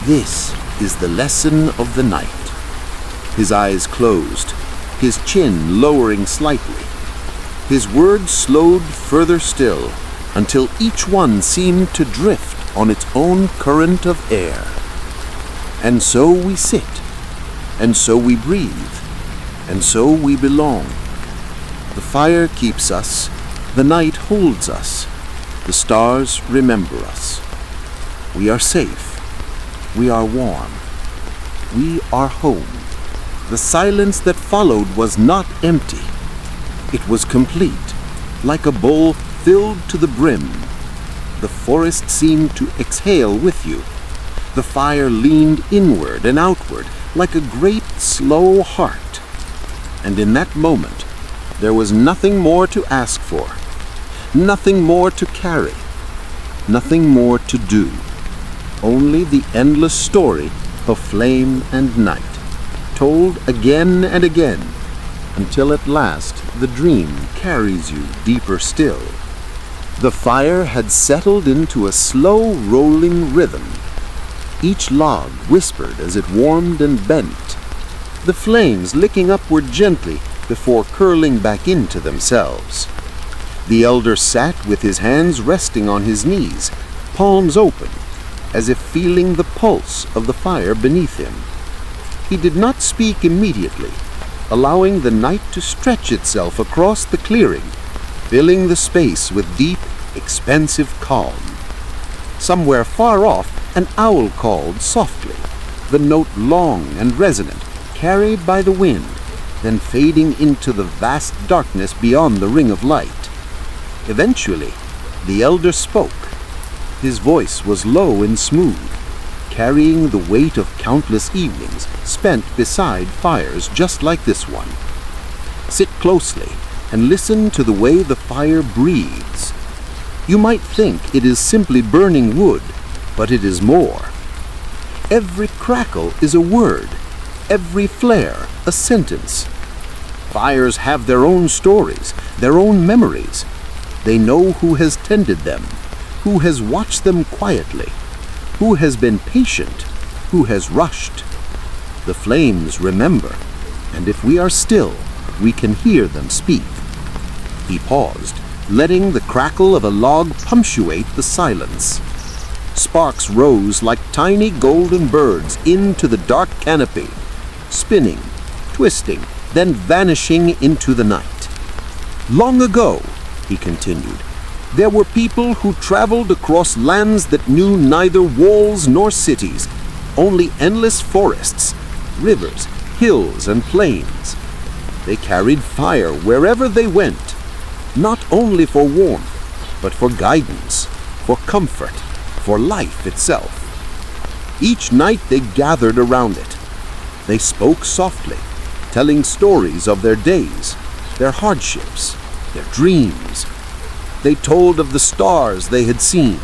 This is the lesson of the night. His eyes closed, his chin lowering slightly. His words slowed further still, until each one seemed to drift on its own current of air. And so we sit, and so we breathe, and so we belong. The fire keeps us, the night holds us, the stars remember us. We are safe, we are warm, we are home. The silence that followed was not empty. It was complete, like a bowl filled to the brim. The forest seemed to exhale with you. The fire leaned inward and outward like a great slow heart. And in that moment, there was nothing more to ask for, nothing more to carry, nothing more to do. Only the endless story of flame and night, told again and again, until at last the dream carries you deeper still. The fire had settled into a slow rolling rhythm. Each log whispered as it warmed and bent, the flames licking upward gently before curling back into themselves. The elder sat with his hands resting on his knees, palms open, as if feeling the pulse of the fire beneath him. He did not speak immediately, allowing the night to stretch itself across the clearing, filling the space with deep, expansive calm. Somewhere far off, an owl called softly, the note long and resonant, carried by the wind, then fading into the vast darkness beyond the ring of light. Eventually, the elder spoke. His voice was low and smooth, carrying the weight of countless evenings spent beside fires just like this one. Sit closely and listen to the way the fire breathes. You might think it is simply burning wood, but it is more. Every crackle is a word, every flare a sentence. Fires have their own stories, their own memories. They know who has tended them, who has watched them quietly, who has been patient, who has rushed. The flames remember, and if we are still, we can hear them speak. He paused, letting the crackle of a log punctuate the silence. Sparks rose like tiny golden birds into the dark canopy, spinning, twisting, then vanishing into the night. Long ago, he continued, there were people who traveled across lands that knew neither walls nor cities, only endless forests, rivers, hills, and plains. They carried fire wherever they went, not only for warmth, but for guidance, for comfort, for life itself. Each night they gathered around it. They spoke softly, telling stories of their days, their hardships, their dreams. They told of the stars they had seen,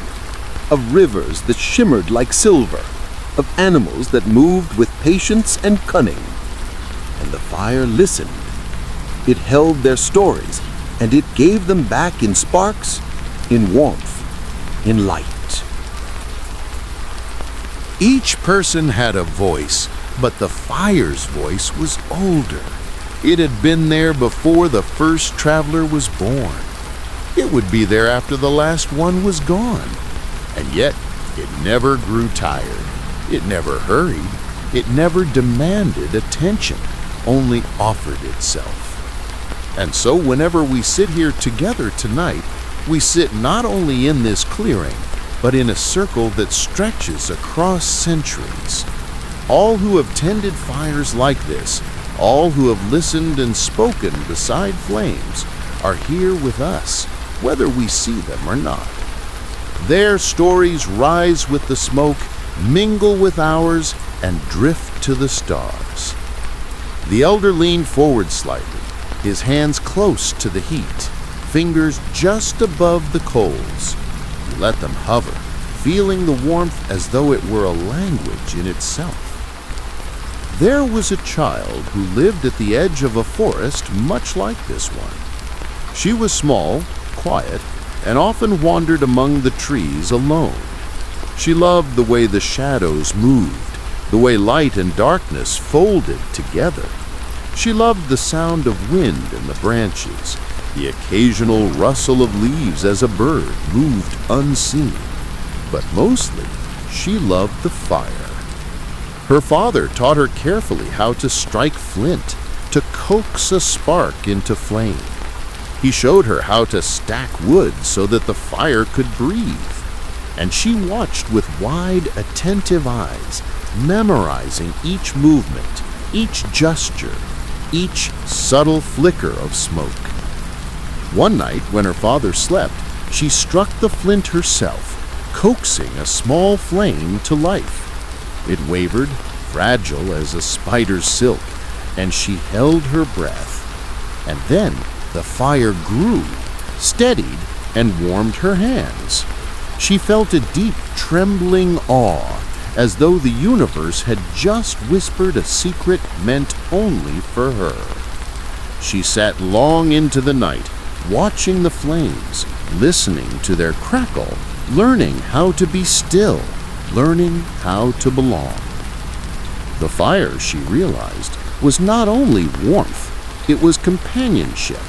of rivers that shimmered like silver, of animals that moved with patience and cunning. And the fire listened. It held their stories, and it gave them back in sparks, in warmth, in light. Each person had a voice, but the fire's voice was older. It had been there before the first traveler was born. It would be there after the last one was gone. And yet, it never grew tired. It never hurried. It never demanded attention, only offered itself. And so whenever we sit here together tonight, we sit not only in this clearing, but in a circle that stretches across centuries. All who have tended fires like this, all who have listened and spoken beside flames, are here with us, whether we see them or not. Their stories rise with the smoke, mingle with ours, and drift to the stars. The elder leaned forward slightly, his hands close to the heat, fingers just above the coals. He let them hover, feeling the warmth as though it were a language in itself. There was a child who lived at the edge of a forest much like this one. She was small, quiet, and often wandered among the trees alone. She loved the way the shadows moved, the way light and darkness folded together. She loved the sound of wind in the branches, the occasional rustle of leaves as a bird moved unseen. But mostly, she loved the fire. Her father taught her carefully how to strike flint, to coax a spark into flame. He showed her how to stack wood so that the fire could breathe. And she watched with wide, attentive eyes, memorizing each movement, each gesture, each subtle flicker of smoke. One night, when her father slept, she struck the flint herself, coaxing a small flame to life. It wavered, fragile as a spider's silk, and she held her breath. And then the fire grew, steadied, and warmed her hands. She felt a deep, trembling awe, as though the universe had just whispered a secret meant only for her. She sat long into the night, watching the flames, listening to their crackle, learning how to be still, learning how to belong. The fire, she realized, was not only warmth, it was companionship.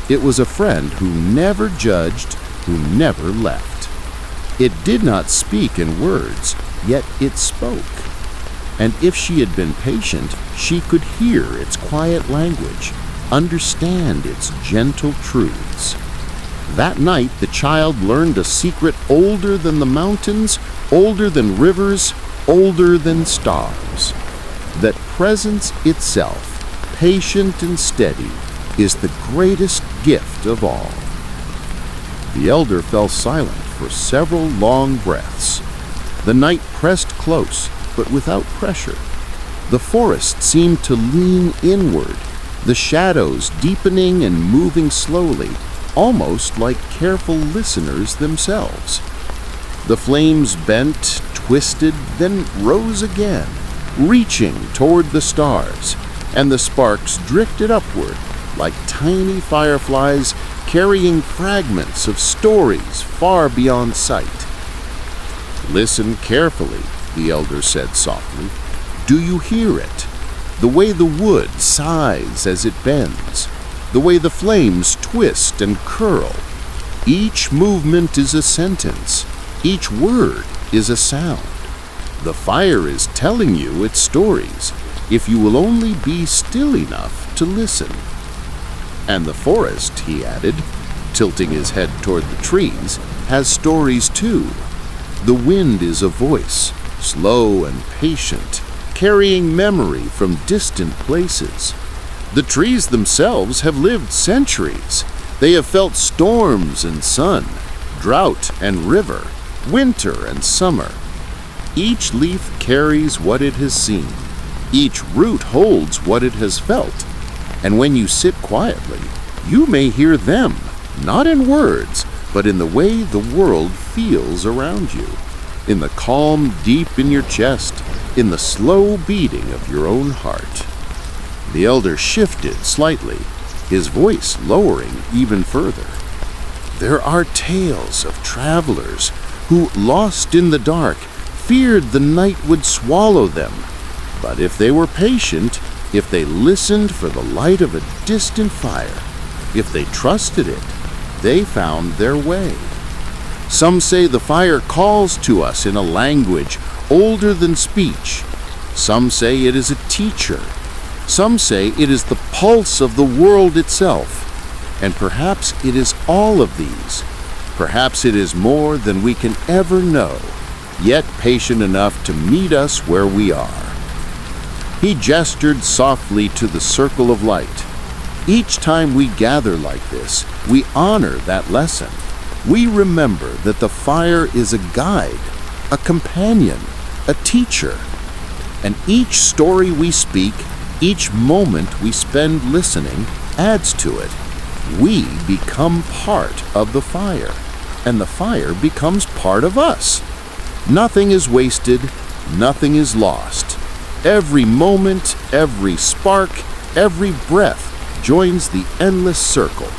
It was a friend who never judged, who never left. It did not speak in words, yet it spoke. And if she had been patient, she could hear its quiet language, understand its gentle truths. That night, the child learned a secret older than the mountains, older than rivers, older than stars. That presence itself, patient and steady, is the greatest gift of all. The elder fell silent for several long breaths. The night pressed close, but without pressure. The forest seemed to lean inward, the shadows deepening and moving slowly, almost like careful listeners themselves. The flames bent, twisted, then rose again, reaching toward the stars, and the sparks drifted upward like tiny fireflies carrying fragments of stories far beyond sight. "Listen carefully," the elder said softly. "Do you hear it? The way the wood sighs as it bends, the way the flames twist and curl. Each movement is a sentence, each word is a sound. The fire is telling you its stories, if you will only be still enough to listen." "And the forest," he added, tilting his head toward the trees, "has stories too. The wind is a voice, slow and patient, carrying memory from distant places. The trees themselves have lived centuries. They have felt storms and sun, drought and river, winter and summer. Each leaf carries what it has seen. Each root holds what it has felt. And when you sit quietly, you may hear them, not in words, but in the way the world feels around you, in the calm deep in your chest, in the slow beating of your own heart." The elder shifted slightly, his voice lowering even further. "There are tales of travelers who, lost in the dark, feared the night would swallow them. But if they were patient, if they listened for the light of a distant fire, if they trusted it, they found their way. Some say the fire calls to us in a language older than speech. Some say it is a teacher. Some say it is the pulse of the world itself. And perhaps it is all of these. Perhaps it is more than we can ever know, yet patient enough to meet us where we are." He gestured softly to the circle of light. "Each time we gather like this, we honor that lesson. We remember that the fire is a guide, a companion, a teacher. And each story we speak, each moment we spend listening, adds to it. We become part of the fire, and the fire becomes part of us. Nothing is wasted, nothing is lost. Every moment, every spark, every breath joins the endless circle."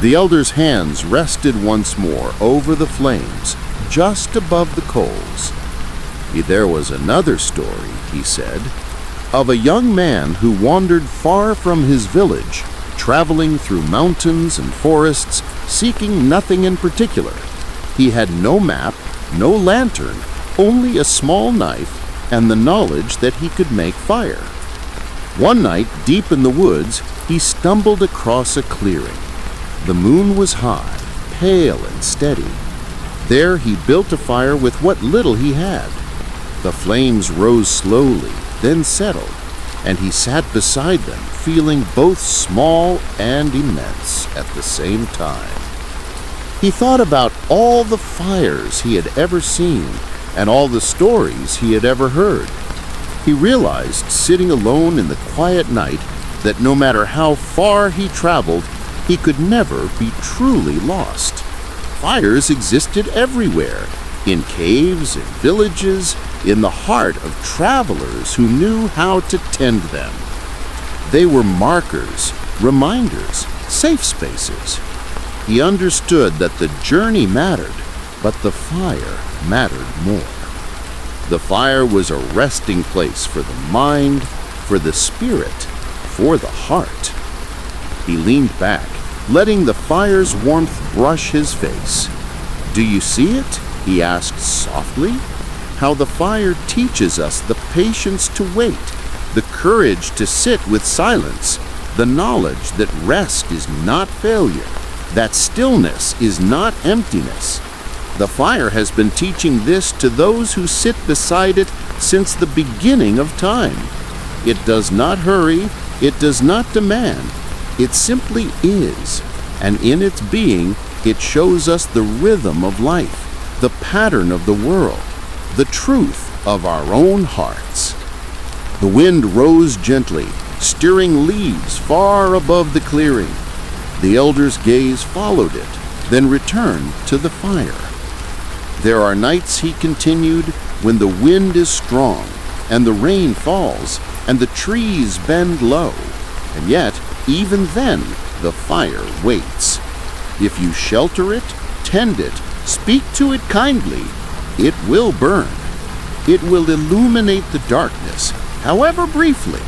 The elder's hands rested once more over the flames, just above the coals. "There was another story," he said, "of a young man who wandered far from his village, traveling through mountains and forests, seeking nothing in particular. He had no map, no lantern, only a small knife and the knowledge that he could make fire. One night, deep in the woods, he stumbled across a clearing. The moon was high, pale and steady. There he built a fire with what little he had. The flames rose slowly, then settled, and he sat beside them, feeling both small and immense at the same time. He thought about all the fires he had ever seen and all the stories he had ever heard. He realized, sitting alone in the quiet night, that no matter how far he traveled, he could never be truly lost. Fires existed everywhere, in caves, in villages, in the heart of travelers who knew how to tend them. They were markers, reminders, safe spaces. He understood that the journey mattered, but the fire mattered more. The fire was a resting place for the mind, for the spirit, for the heart. He leaned back, letting the fire's warmth brush his face. "Do you see it?" he asked softly. "How the fire teaches us the patience to wait, the courage to sit with silence, the knowledge that rest is not failure, that stillness is not emptiness. The fire has been teaching this to those who sit beside it since the beginning of time. It does not hurry, it does not demand, it simply is, and in its being, It shows us the rhythm of life, the pattern of the world, the truth of our own hearts. The wind rose gently, stirring leaves far above the clearing. The elder's gaze followed it, then returned to the fire. There are nights, he continued, when the wind is strong, and the rain falls, and the trees bend low, and yet, even then, the fire waits. If you shelter it, tend it, speak to it kindly, it will burn. It will illuminate the darkness, however briefly,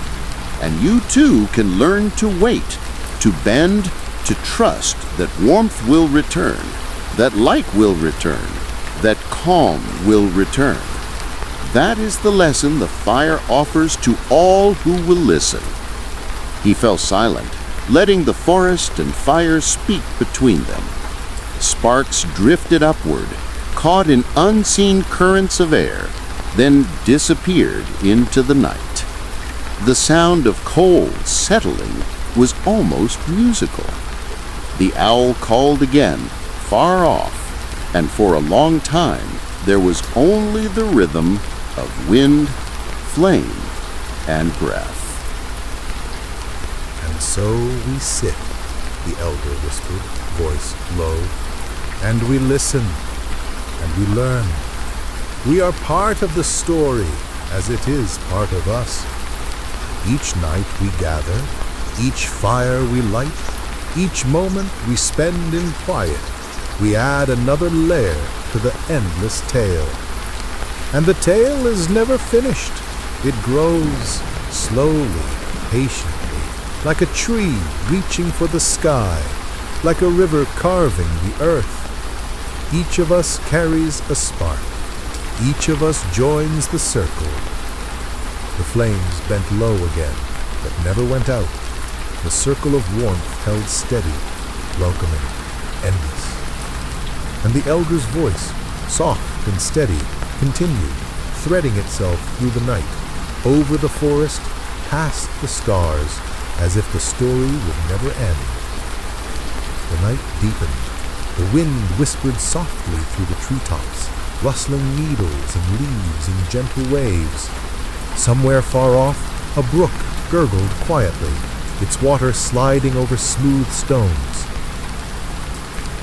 and you too can learn to wait, to bend, to trust that warmth will return, that light will return, that calm will return. That is the lesson the fire offers to all who will listen. He fell silent, letting the forest and fire speak between them. Sparks drifted upward, caught in unseen currents of air, then disappeared into the night. The sound of coals settling was almost musical. The owl called again, far off, and for a long time there was only the rhythm of wind, flame, and breath. And so we sit, the elder whispered, voice low, and we listen, and we learn. We are part of the story, as it is part of us. Each night we gather, each fire we light, each moment we spend in quiet, we add another layer to the endless tale. And the tale is never finished. It grows slowly, patiently, like a tree reaching for the sky, like a river carving the earth. Each of us carries a spark. Each of us joins the circle. The flames bent low again, but never went out. The circle of warmth held steady, welcoming, endless. And the elder's voice, soft and steady, continued, threading itself through the night, over the forest, past the stars, as if the story would never end. The night deepened. The wind whispered softly through the treetops, rustling needles and leaves in gentle waves. Somewhere far off, a brook gurgled quietly, its water sliding over smooth stones.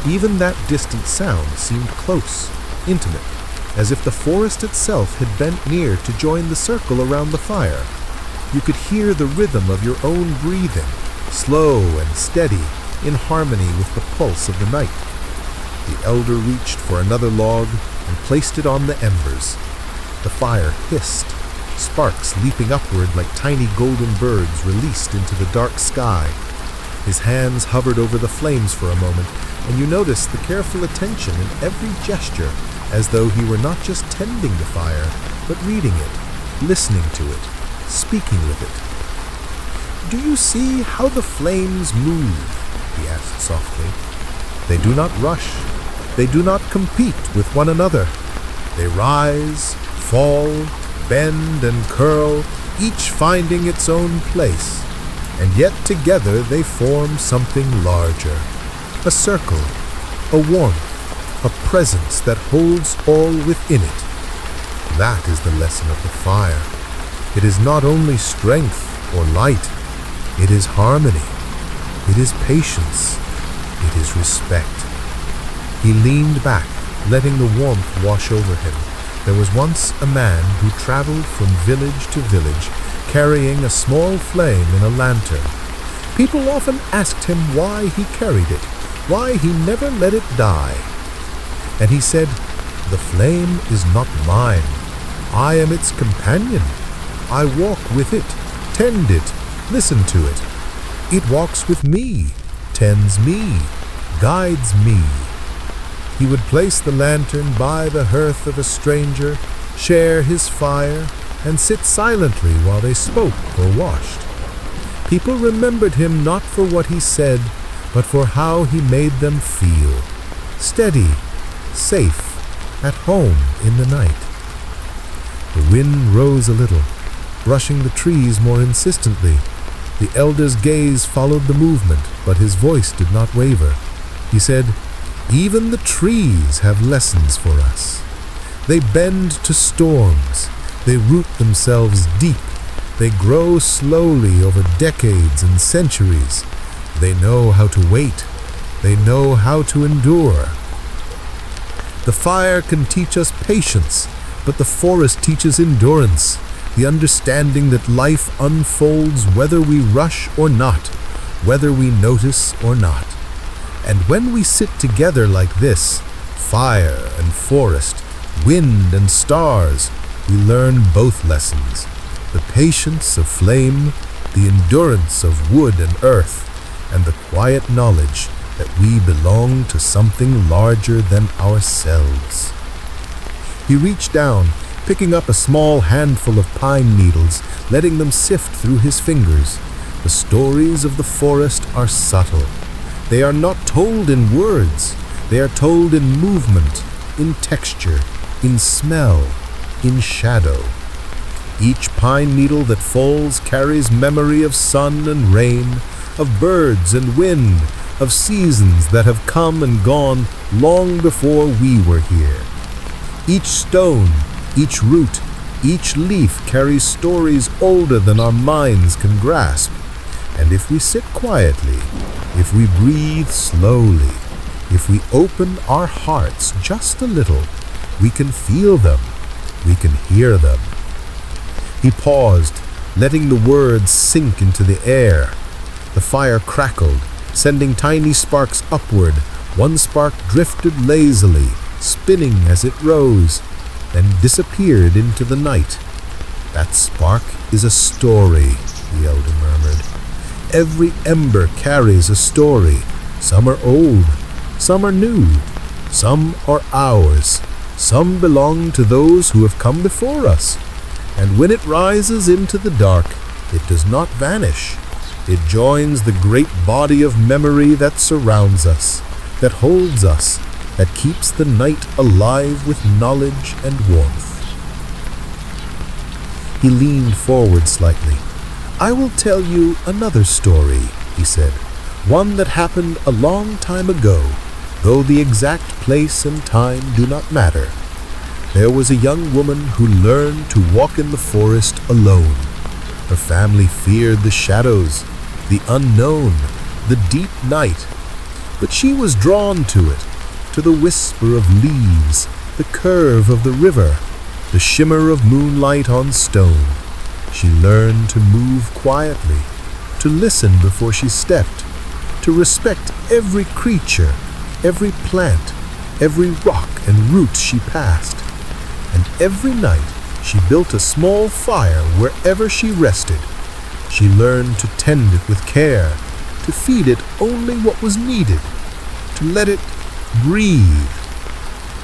Even that distant sound seemed close, intimate, as if the forest itself had bent near to join the circle around the fire. You could hear the rhythm of your own breathing, slow and steady, in harmony with the pulse of the night. The elder reached for another log and placed it on the embers. The fire hissed, sparks leaping upward like tiny golden birds released into the dark sky. His hands hovered over the flames for a moment, and you noticed the careful attention in every gesture, as though he were not just tending the fire, but reading it, listening to it, speaking with it. "Do you see how the flames move?" he asked softly. "They do not rush. They do not compete with one another. They rise, fall, bend and curl, each finding its own place, and yet together they form something larger, a circle, a warmth, a presence that holds all within it. That is the lesson of the fire. It is not only strength or light, it is harmony, it is patience, it is respect." He leaned back, letting the warmth wash over him. There was once a man who traveled from village to village, carrying a small flame in a lantern. People often asked him why he carried it, why he never let it die. And he said, "The flame is not mine. I am its companion. I walk with it, tend it, listen to it. It walks with me, tends me, guides me." He would place the lantern by the hearth of a stranger, share his fire, and sit silently while they spoke or washed. People remembered him not for what he said, but for how he made them feel, steady, safe, at home in the night. The wind rose a little, brushing the trees more insistently. The elder's gaze followed the movement, but his voice did not waver. He said, Even the trees have lessons for us. They bend to storms. They root themselves deep. They grow slowly over decades and centuries. They know how to wait. They know how to endure. The fire can teach us patience, but the forest teaches endurance, the understanding that life unfolds whether we rush or not, whether we notice or not. And when we sit together like this, fire and forest, wind and stars, we learn both lessons, the patience of flame, the endurance of wood and earth, and the quiet knowledge that we belong to something larger than ourselves. He reached down, picking up a small handful of pine needles, letting them sift through his fingers. The stories of the forest are subtle. They are not told in words. They are told in movement, in texture, in smell, in shadow. Each pine needle that falls carries memory of sun and rain, of birds and wind, of seasons that have come and gone long before we were here. Each stone, each root, each leaf carries stories older than our minds can grasp. And if we sit quietly, if we breathe slowly, if we open our hearts just a little, we can feel them, we can hear them. He paused, letting the words sink into the air. The fire crackled, sending tiny sparks upward. One spark drifted lazily, spinning as it rose, then disappeared into the night. That spark is a story, the elder murmured. Every ember carries a story. Some are old, some are new, some are ours, some belong to those who have come before us. And when it rises into the dark, it does not vanish. It joins the great body of memory that surrounds us, that holds us, that keeps the night alive with knowledge and warmth. He leaned forward slightly. I will tell you another story, he said, one that happened a long time ago, though the exact place and time do not matter. There was a young woman who learned to walk in the forest alone. Her family feared the shadows, the unknown, the deep night. But she was drawn to it, to the whisper of leaves, the curve of the river, the shimmer of moonlight on stone. She learned to move quietly, to listen before she stepped, to respect every creature, every plant, every rock and root she passed. And every night she built a small fire wherever she rested. She learned to tend it with care, to feed it only what was needed, to let it breathe.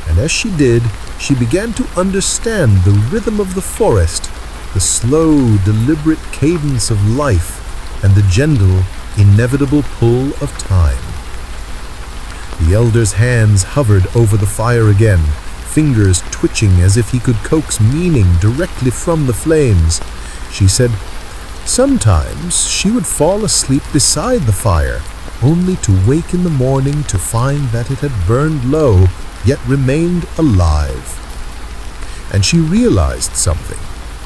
And as she did, she began to understand the rhythm of the forest, the slow, deliberate cadence of life, and the gentle, inevitable pull of time. The elder's hands hovered over the fire again, fingers twitching as if he could coax meaning directly from the flames. She said, sometimes she would fall asleep beside the fire, only to wake in the morning to find that it had burned low, yet remained alive. And she realized something.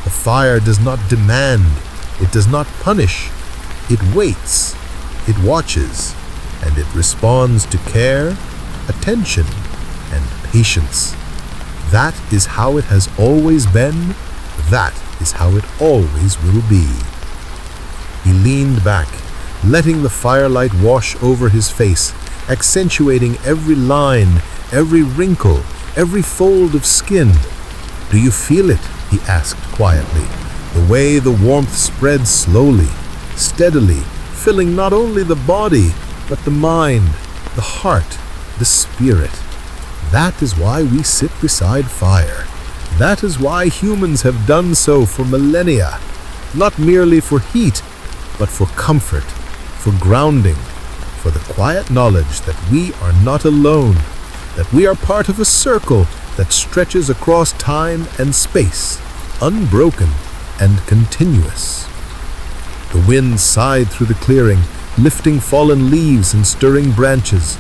The fire does not demand, it does not punish, it waits, it watches, and it responds to care, attention, and patience. That is how it has always been, that is how it always will be. He leaned back, letting the firelight wash over his face, accentuating every line, every wrinkle, every fold of skin. Do you feel it? He asked quietly, the way the warmth spread slowly, steadily, filling not only the body, but the mind, the heart, the spirit. That is why we sit beside fire. That is why humans have done so for millennia, not merely for heat, but for comfort, for grounding, for the quiet knowledge that we are not alone, that we are part of a circle that stretches across time and space, unbroken and continuous. The wind sighed through the clearing, lifting fallen leaves and stirring branches.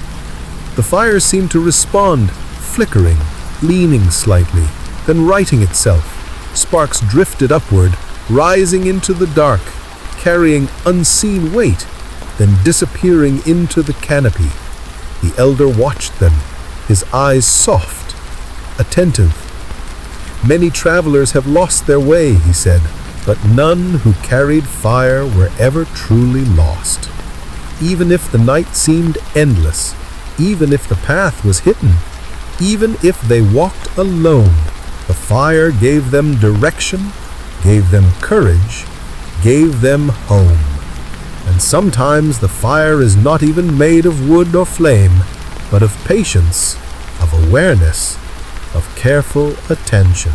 The fire seemed to respond, flickering, leaning slightly, then righting itself. Sparks drifted upward, rising into the dark, carrying unseen weight, then disappearing into the canopy. The elder watched them, his eyes soft, attentive. Many travelers have lost their way, he said, but none who carried fire were ever truly lost. Even if the night seemed endless, even if the path was hidden, even if they walked alone, the fire gave them direction, gave them courage, gave them home. And sometimes the fire is not even made of wood or flame, but of patience, of awareness, of careful attention.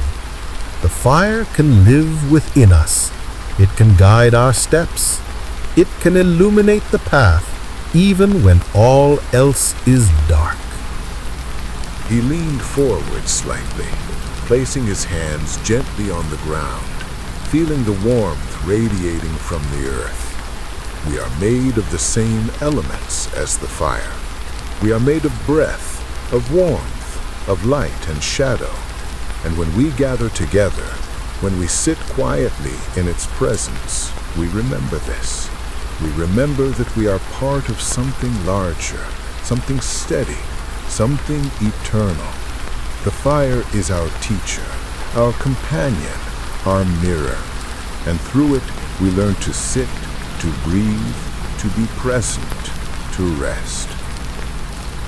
The fire can live within us. It can guide our steps. It can illuminate the path, even when all else is dark. He leaned forward slightly, placing his hands gently on the ground, feeling the warmth radiating from the earth. We are made of the same elements as the fire. We are made of breath, of warmth, of light and shadow. And when we gather together, when we sit quietly in its presence, we remember this. We remember that we are part of something larger, something steady, something eternal. The fire is our teacher, our companion, our mirror. And through it, we learn to sit, to breathe, to be present, to rest.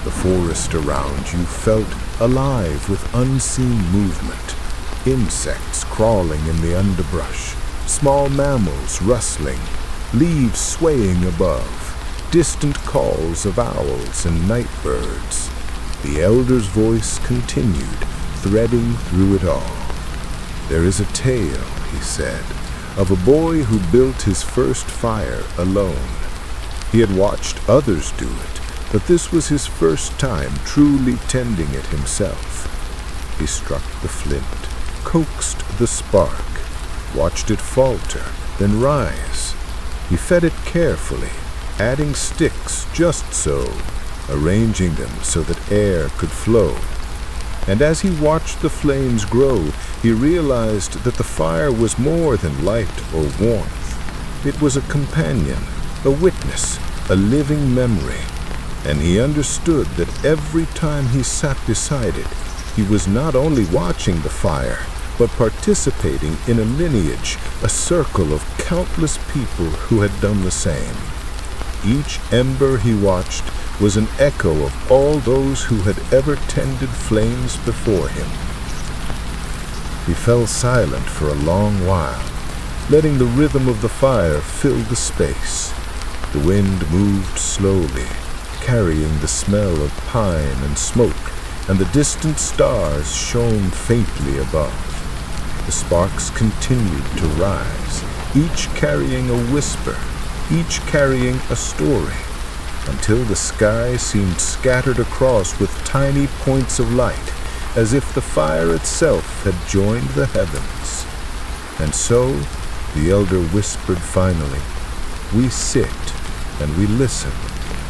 The forest around you felt alive with unseen movement, insects crawling in the underbrush, small mammals rustling, leaves swaying above, distant calls of owls and night birds. The elder's voice continued, threading through it all. There is a tale, he said, of a boy who built his first fire alone. He had watched others do it, but this was his first time truly tending it himself. He struck the flint, coaxed the spark, watched it falter, then rise. He fed it carefully, adding sticks just so, arranging them so that air could flow. And as he watched the flames grow, he realized that the fire was more than light or warmth. It was a companion, a witness, a living memory. And he understood that every time he sat beside it, he was not only watching the fire, but participating in a lineage, a circle of countless people who had done the same. Each ember he watched was an echo of all those who had ever tended flames before him. He fell silent for a long while, letting the rhythm of the fire fill the space. The wind moved slowly, carrying the smell of pine and smoke, and the distant stars shone faintly above. The sparks continued to rise, each carrying a whisper, each carrying a story, until the sky seemed scattered across with tiny points of light, as if the fire itself had joined the heavens. And so, the elder whispered finally, we sit and we listen,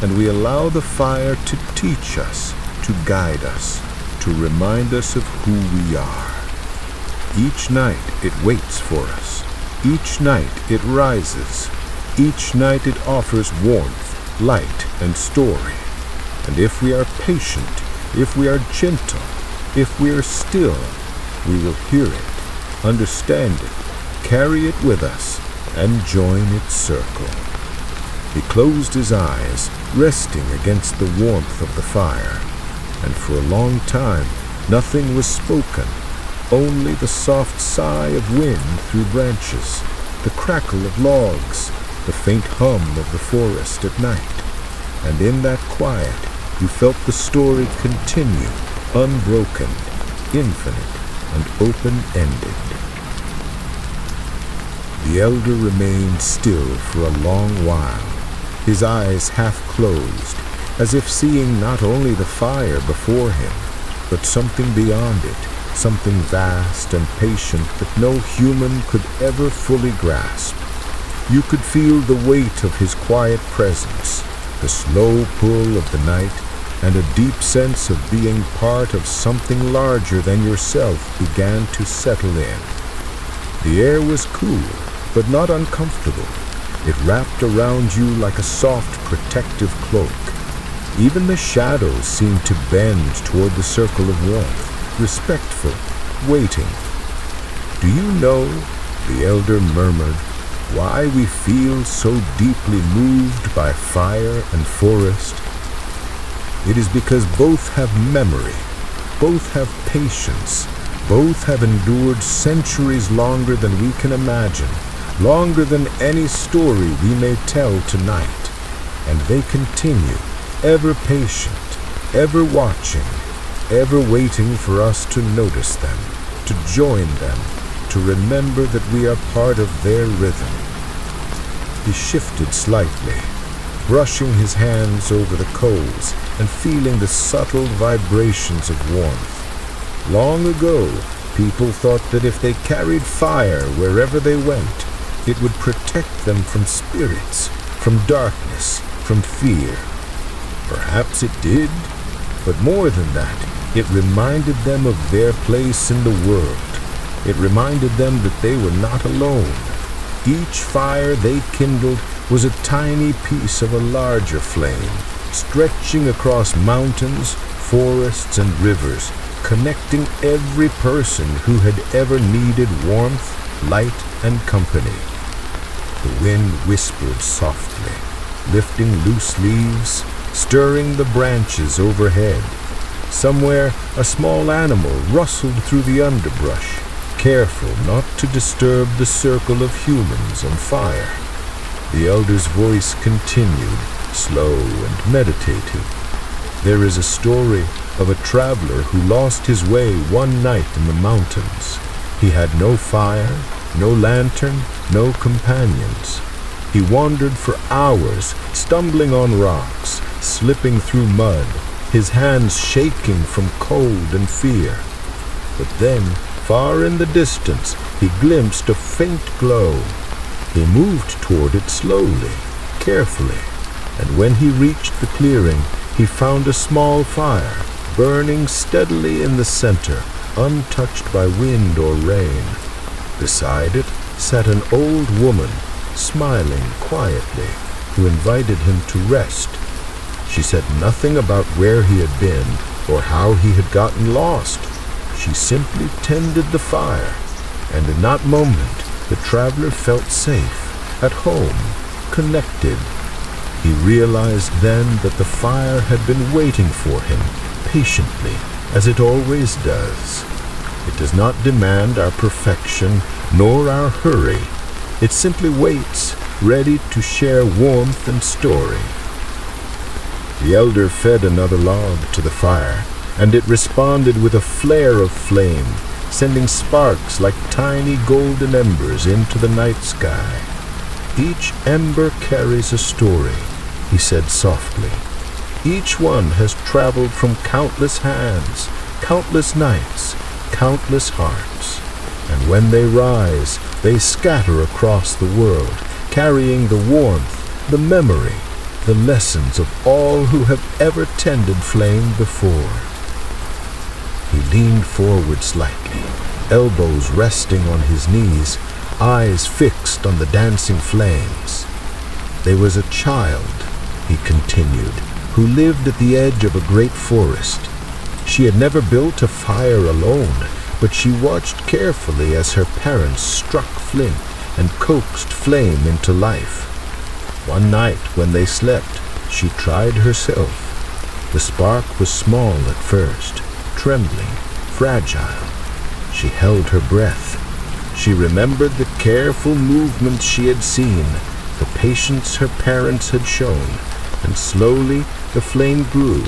and we allow the fire to teach us, to guide us, to remind us of who we are. Each night it waits for us. Each night it rises. Each night it offers warmth, light, and story. And if we are patient, if we are gentle, if we are still, we will hear it, understand it, carry it with us, and join its circle. He closed his eyes, resting against the warmth of the fire, and for a long time nothing was spoken, only the soft sigh of wind through branches, the crackle of logs, the faint hum of the forest at night. And in that quiet, you felt the story continue, unbroken, infinite, and open-ended. The elder remained still for a long while, his eyes half closed, as if seeing not only the fire before him, but something beyond it, something vast and patient that no human could ever fully grasp. You could feel the weight of his quiet presence, the slow pull of the night, and a deep sense of being part of something larger than yourself began to settle in. The air was cool, but not uncomfortable. It wrapped around you like a soft, protective cloak. Even the shadows seemed to bend toward the circle of warmth, respectful, waiting. "Do you know," the elder murmured, "why we feel so deeply moved by fire and forest? It is because both have memory, both have patience, both have endured centuries longer than we can imagine, longer than any story we may tell tonight. And they continue, ever patient, ever watching, ever waiting for us to notice them, to join them, to remember that we are part of their rhythm." He shifted slightly, brushing his hands over the coals and feeling the subtle vibrations of warmth. Long ago, people thought that if they carried fire wherever they went, it would protect them from spirits, from darkness, from fear. Perhaps it did, but more than that, it reminded them of their place in the world. It reminded them that they were not alone. Each fire they kindled was a tiny piece of a larger flame, stretching across mountains, forests, and rivers, connecting every person who had ever needed warmth, light, and company. The wind whispered softly, lifting loose leaves, stirring the branches overhead. Somewhere, a small animal rustled through the underbrush, careful not to disturb the circle of humans on fire. The elder's voice continued, slow and meditative. There is a story of a traveler who lost his way one night in the mountains. He had no fire, no lantern, no companions. He wandered for hours, stumbling on rocks, slipping through mud, his hands shaking from cold and fear. But then, far in the distance, he glimpsed a faint glow. He moved toward it slowly, carefully, and when he reached the clearing, he found a small fire, burning steadily in the center, untouched by wind or rain. Beside it sat an old woman, smiling quietly, who invited him to rest. She said nothing about where he had been or how he had gotten lost. She simply tended the fire, and in that moment the traveler felt safe, at home, connected. He realized then that the fire had been waiting for him, patiently, as it always does. It does not demand our perfection nor our hurry. It simply waits, ready to share warmth and story. The elder fed another log to the fire, and it responded with a flare of flame, sending sparks like tiny golden embers into the night sky. "Each ember carries a story," he said softly. "Each one has traveled from countless hands, countless nights, countless hearts. And when they rise, they scatter across the world, carrying the warmth, the memory, the lessons of all who have ever tended flame before." He leaned forward slightly, elbows resting on his knees, eyes fixed on the dancing flames. "There was a child," he continued, "who lived at the edge of a great forest. She had never built a fire alone, but she watched carefully as her parents struck flint and coaxed flame into life. One night when they slept, she tried herself. The spark was small at first, trembling, fragile. She held her breath. She remembered the careful movements she had seen, the patience her parents had shown, and slowly the flame grew.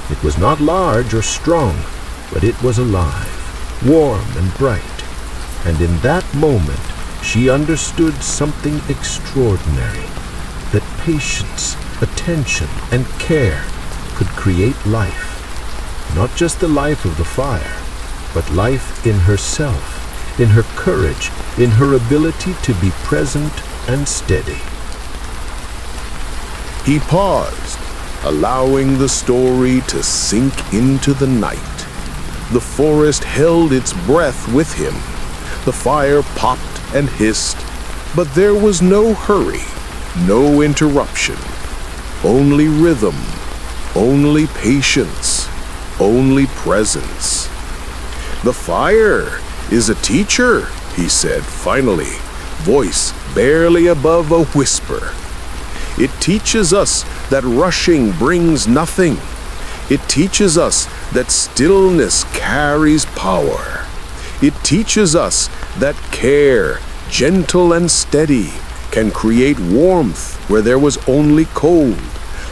It was not large or strong, but it was alive, warm and bright. And in that moment, she understood something extraordinary, that patience, attention, and care could create life. Not just the life of the fire, but life in herself, in her courage, in her ability to be present and steady. He paused, allowing the story to sink into the night. The forest held its breath with him. The fire popped and hissed, but there was no hurry, no interruption. Only rhythm, only patience, only presence. "The fire is a teacher," he said finally, voice barely above a whisper. "It teaches us that rushing brings nothing. It teaches us that stillness carries power. It teaches us that care, gentle and steady, can create warmth where there was only cold,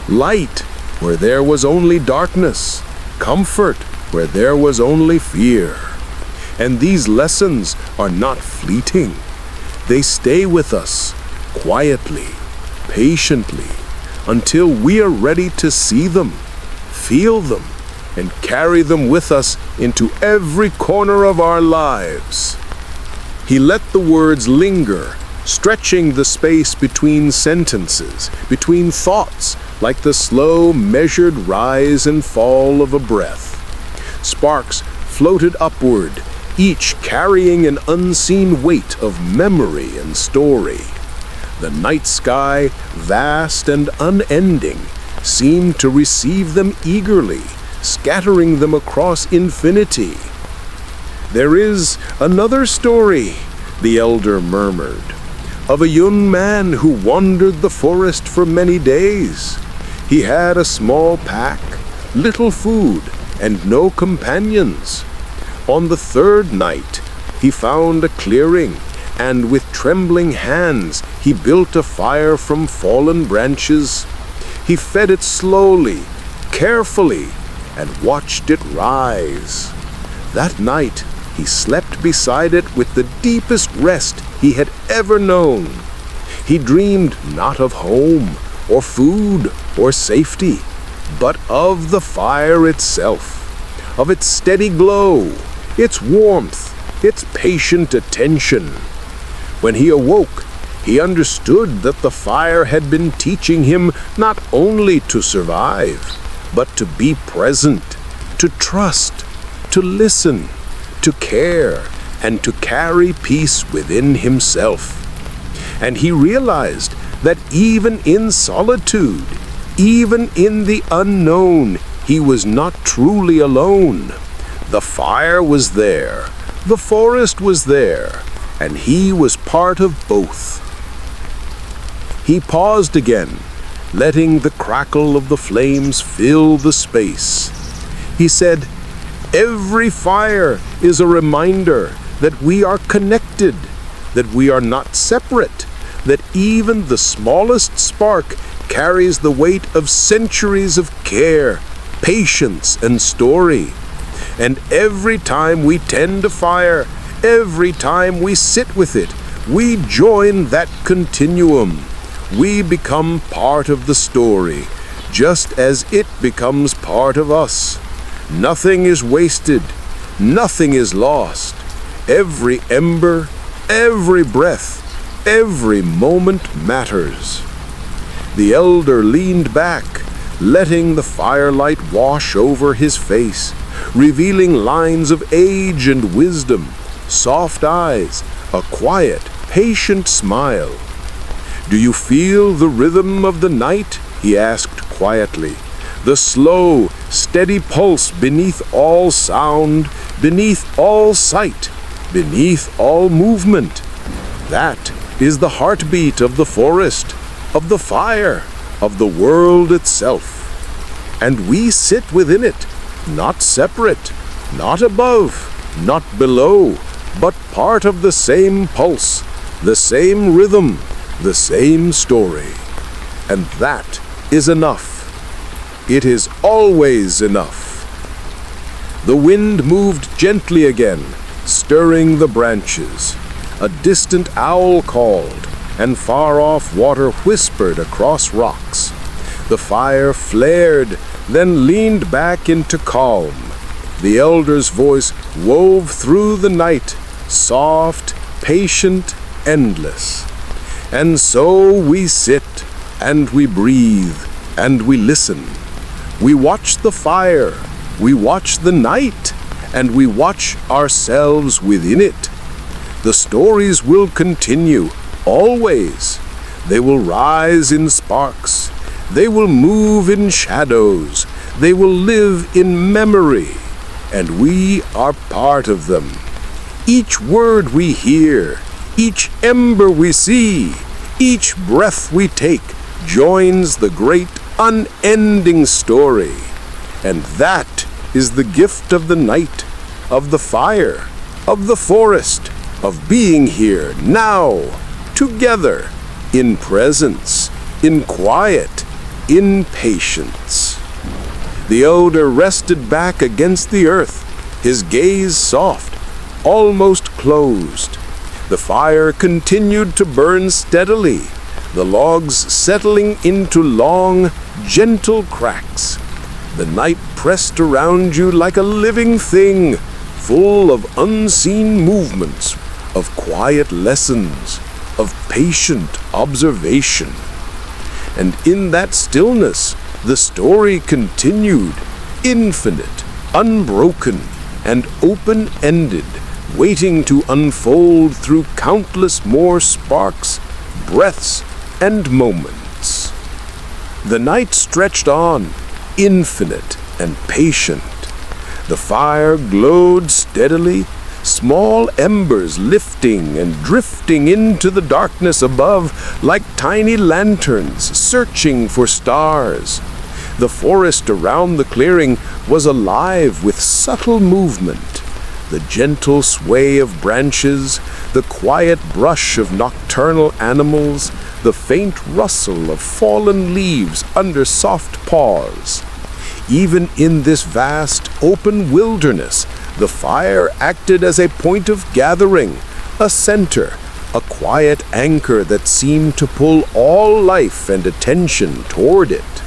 light where there was only darkness, comfort where there was only fear. And these lessons are not fleeting. They stay with us, quietly, patiently, until we are ready to see them, feel them, and carry them with us into every corner of our lives." He let the words linger, stretching the space between sentences, between thoughts, like the slow, measured rise and fall of a breath. Sparks floated upward, each carrying an unseen weight of memory and story. The night sky, vast and unending, seemed to receive them eagerly, scattering them across infinity. "There is another story," the elder murmured, "of a young man who wandered the forest for many days. He had a small pack, little food, and no companions. On the third night, he found a clearing, and with trembling hands he built a fire from fallen branches. He fed it slowly, carefully, and watched it rise. That night, he slept beside it with the deepest rest he had ever known. He dreamed not of home, or food, or safety, but of the fire itself, of its steady glow, its warmth, its patient attention. When he awoke, he understood that the fire had been teaching him not only to survive, but to be present, to trust, to listen, to care, and to carry peace within himself. And he realized that even in solitude, even in the unknown, he was not truly alone. The fire was there, the forest was there, and he was part of both. He paused again, letting the crackle of the flames fill the space. He said, "Every fire is a reminder that we are connected, that we are not separate, that even the smallest spark carries the weight of centuries of care, patience, and story. And every time we tend a fire, every time we sit with it, we join that continuum. We become part of the story, just as it becomes part of us. Nothing is wasted, nothing is lost. Every ember, every breath, every moment matters." The elder leaned back, letting the firelight wash over his face, revealing lines of age and wisdom, soft eyes, a quiet, patient smile. "Do you feel the rhythm of the night?" he asked quietly. "The slow, steady pulse beneath all sound, beneath all sight, beneath all movement. That is the heartbeat of the forest, of the fire, of the world itself. And we sit within it, not separate, not above, not below, but part of the same pulse, the same rhythm, the same story. And that is enough. It is always enough." The wind moved gently again, stirring the branches. A distant owl called, and far-off water whispered across rocks. The fire flared, then leaned back into calm. The elder's voice wove through the night, soft, patient, endless. "And so we sit, and we breathe, and we listen. We watch the fire, we watch the night, and we watch ourselves within it. The stories will continue, always. They will rise in sparks. They will move in shadows. They will live in memory. And we are part of them. Each word we hear, each ember we see, each breath we take joins the great unending story. And that is the gift of the night, of the fire, of the forest, of being here now, together, in presence, in quiet, in patience. The elder rested back against the earth, his gaze soft, almost closed. The fire continued to burn steadily, the logs settling into long, gentle cracks. The night pressed around you like a living thing, full of unseen movements, of quiet lessons, of patient observation. And in that stillness, the story continued, infinite, unbroken, and open-ended, waiting to unfold through countless more sparks, breaths, and moments. The night stretched on, infinite and patient. The fire glowed steadily, small embers lifting and drifting into the darkness above like tiny lanterns searching for stars. The forest around the clearing was alive with subtle movement. The gentle sway of branches, the quiet brush of nocturnal animals, the faint rustle of fallen leaves under soft paws. Even in this vast, open wilderness, the fire acted as a point of gathering, a center, a quiet anchor that seemed to pull all life and attention toward it.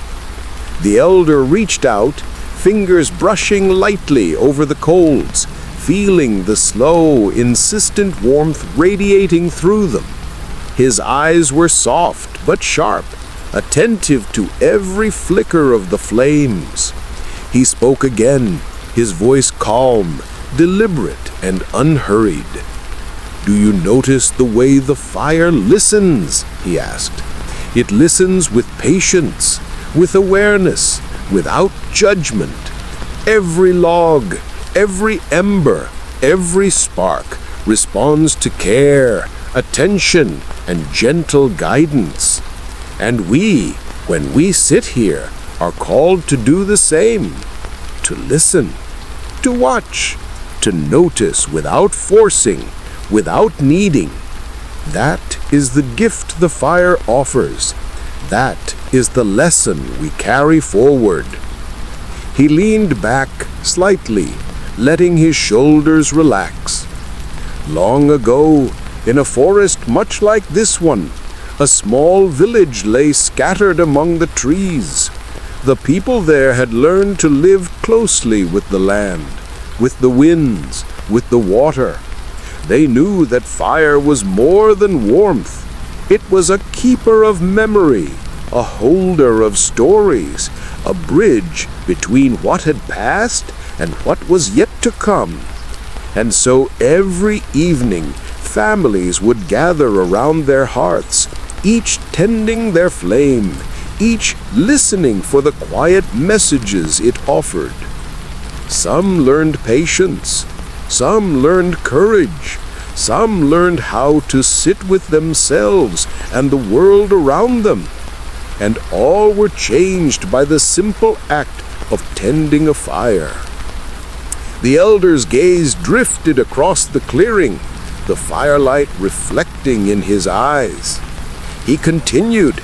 The elder reached out, fingers brushing lightly over the coals, feeling the slow, insistent warmth radiating through them. His eyes were soft but sharp, attentive to every flicker of the flames. He spoke again, his voice calm, deliberate, and unhurried. "Do you notice the way the fire listens?" he asked. "It listens with patience, with awareness, without judgment. Every log, every ember, every spark responds to care, attention, and gentle guidance. And we, when we sit here, are called to do the same, to listen, to watch, to notice without forcing, without needing. That is the gift the fire offers. That is the lesson we carry forward." He leaned back slightly, letting his shoulders relax. Long ago, in a forest much like this one, a small village lay scattered among the trees. The people there had learned to live closely with the land, with the winds, with the water. They knew that fire was more than warmth. It was a keeper of memory, a holder of stories, a bridge between what had passed and what was yet to come. And so every evening, families would gather around their hearths, each tending their flame, each listening for the quiet messages it offered. Some learned patience, some learned courage, some learned how to sit with themselves and the world around them, and all were changed by the simple act of tending a fire. The elder's gaze drifted across the clearing, the firelight reflecting in his eyes. He continued,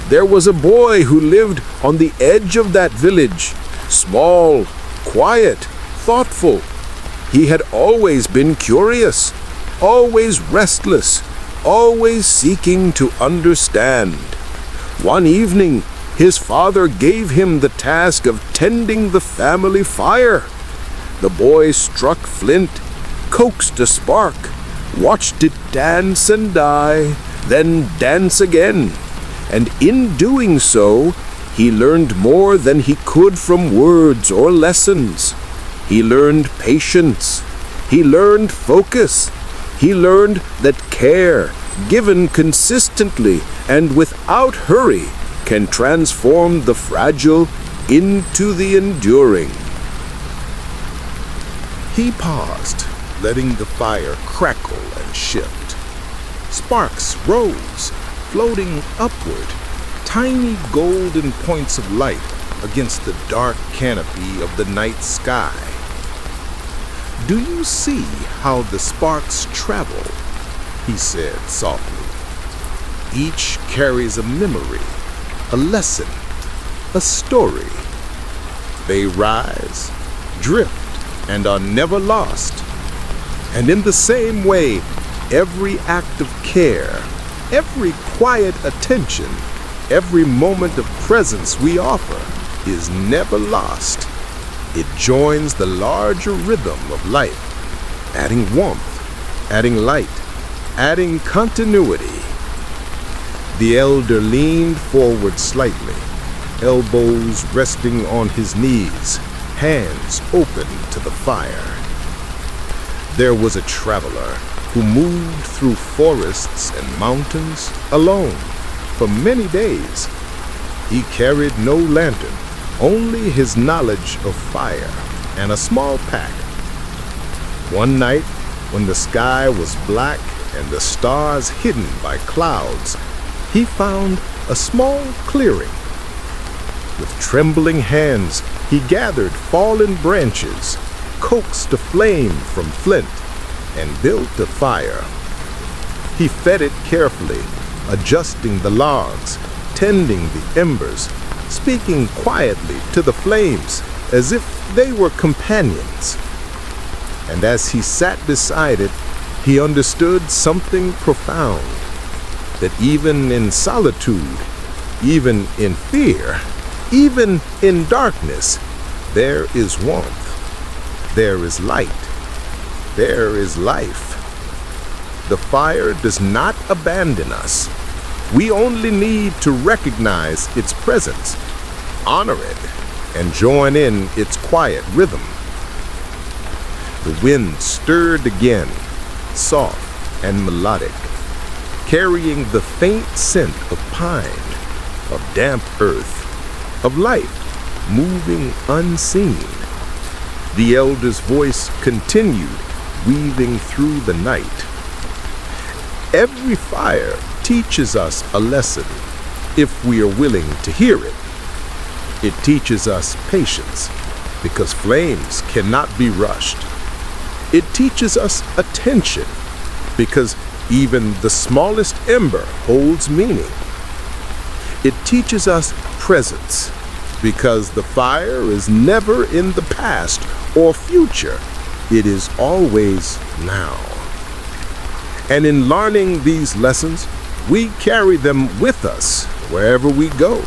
"There was a boy who lived on the edge of that village, small, quiet, thoughtful. He had always been curious, always restless, always seeking to understand. One evening, his father gave him the task of tending the family fire. The boy struck flint, coaxed a spark, watched it dance and die, then dance again. And in doing so, He learned more than he could from words or lessons. He learned patience. He learned focus. He learned that care, given consistently and without hurry, can transform the fragile into the enduring. He paused, letting the fire crackle and shift. Sparks rose, floating upward, tiny golden points of light against the dark canopy of the night sky. "Do you see how the sparks travel?" he said softly. "Each carries a memory, a lesson, a story. They rise, drift, and are never lost. And in the same way, every act of care, every quiet attention, every moment of presence we offer is never lost. It joins the larger rhythm of life, adding warmth, adding light, adding continuity." The elder leaned forward slightly, elbows resting on his knees, hands open to the fire. There was a traveler who moved through forests and mountains alone for many days. He carried no lantern, only his knowledge of fire and a small pack. One night, when the sky was black and the stars hidden by clouds, he found a small clearing. With trembling hands, he gathered fallen branches, coaxed a flame from flint, and built a fire. He fed it carefully, adjusting the logs, tending the embers, speaking quietly to the flames as if they were companions. And as he sat beside it, he understood something profound, that even in solitude, even in fear, even in darkness, there is warmth, there is light, there is life. The fire does not abandon us. We only need to recognize its presence, honor it, and join in its quiet rhythm. The wind stirred again, soft and melodic, carrying the faint scent of pine, of damp earth, of life moving unseen. The elder's voice continued, weaving through the night. Every fire teaches us a lesson if we are willing to hear it. It teaches us patience because flames cannot be rushed. It teaches us attention because even the smallest ember holds meaning. It teaches us presence because the fire is never in the past or future. It is always now. And in learning these lessons, we carry them with us wherever we go,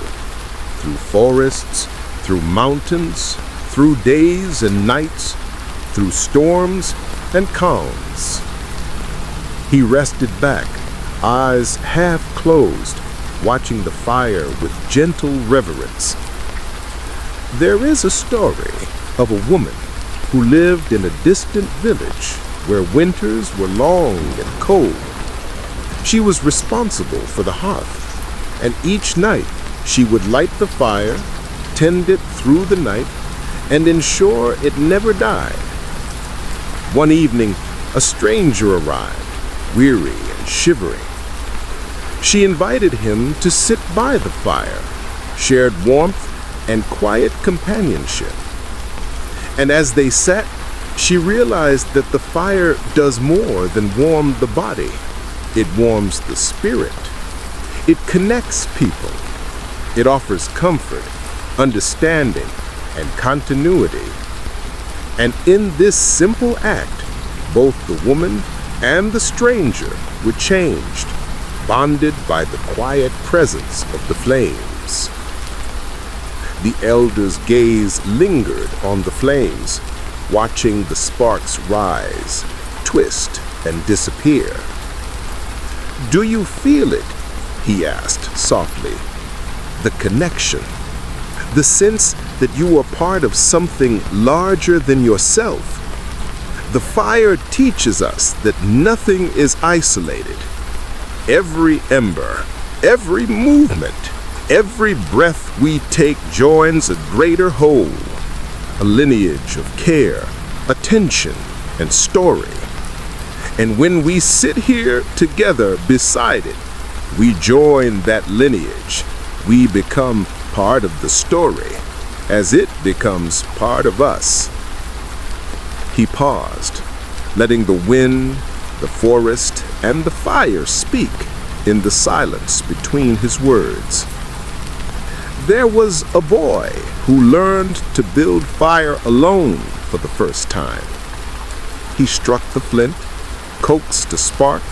through forests, through mountains, through days and nights, through storms and calms. He rested back, eyes half closed, watching the fire with gentle reverence. There is a story of a woman who lived in a distant village where winters were long and cold. She was responsible for the hearth, and each night she would light the fire, tend it through the night, and ensure it never died. One evening, a stranger arrived, weary and shivering. She invited him to sit by the fire, shared warmth and quiet companionship. And as they sat, she realized that the fire does more than warm the body. It warms the spirit. It connects people. It offers comfort, understanding, and continuity. And in this simple act, both the woman and the stranger were changed, bonded by the quiet presence of the flames. The elder's gaze lingered on the flames, watching the sparks rise, twist, and disappear. "Do you feel it?" he asked softly. "The connection, the sense that you are part of something larger than yourself. The fire teaches us that nothing is isolated. Every ember, every movement, every breath we take joins a greater whole, a lineage of care, attention, and story. And when we sit here together beside it, we join that lineage. We become part of the story, as it becomes part of us. He paused, letting the wind, the forest, and the fire speak in the silence between his words. There was a boy who learned to build fire alone for the first time. He struck the flint, coaxed a spark,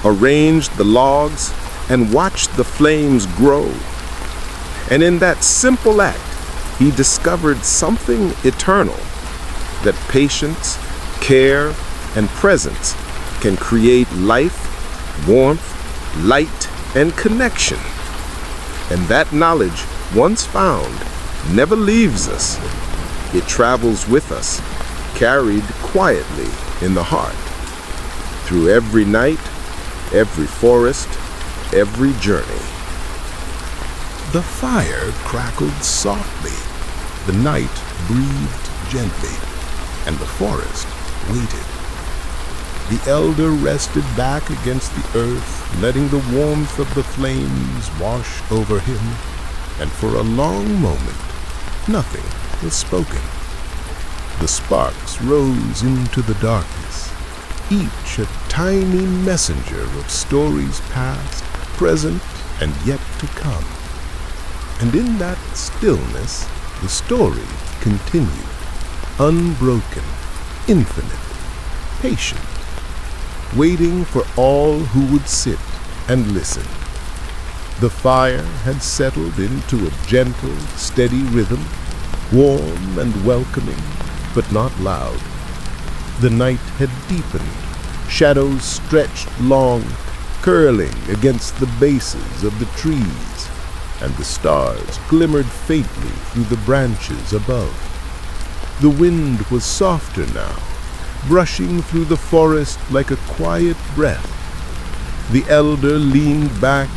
arranged the logs, and watched the flames grow. And in that simple act, he discovered something eternal, that patience, care, and presence can create life, warmth, light, and connection. And that knowledge, once found, never leaves us. It travels with us, carried quietly in the heart, through every night, every forest, every journey. The fire crackled softly, the night breathed gently, and the forest waited. The elder rested back against the earth, letting the warmth of the flames wash over him, and for a long moment, nothing was spoken. The sparks rose into the darkness, each a tiny messenger of stories past, present, and yet to come. And in that stillness, the story continued, unbroken, infinite, patient, waiting for all who would sit and listen. The fire had settled into a gentle, steady rhythm, warm and welcoming, but not loud. The night had deepened, shadows stretched long, curling against the bases of the trees, and the stars glimmered faintly through the branches above. The wind was softer now, brushing through the forest like a quiet breath. The elder leaned back,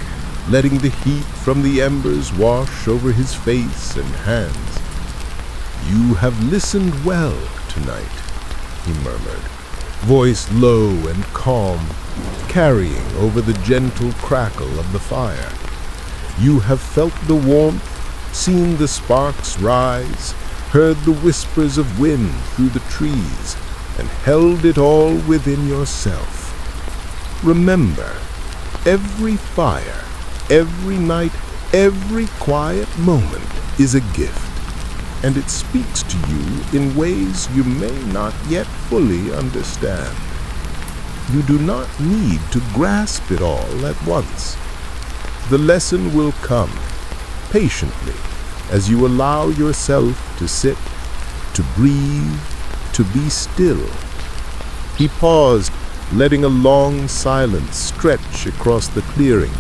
letting the heat from the embers wash over his face and hands. "You have listened well tonight," he murmured, voice low and calm, carrying over the gentle crackle of the fire. "You have felt the warmth, seen the sparks rise, heard the whispers of wind through the trees, and held it all within yourself. Remember, every fire, every night, every quiet moment is a gift, and it speaks to you in ways you may not yet fully understand. You do not need to grasp it all at once. The lesson will come, patiently, as you allow yourself to sit, to breathe, to be still." He paused, letting a long silence stretch across the clearing,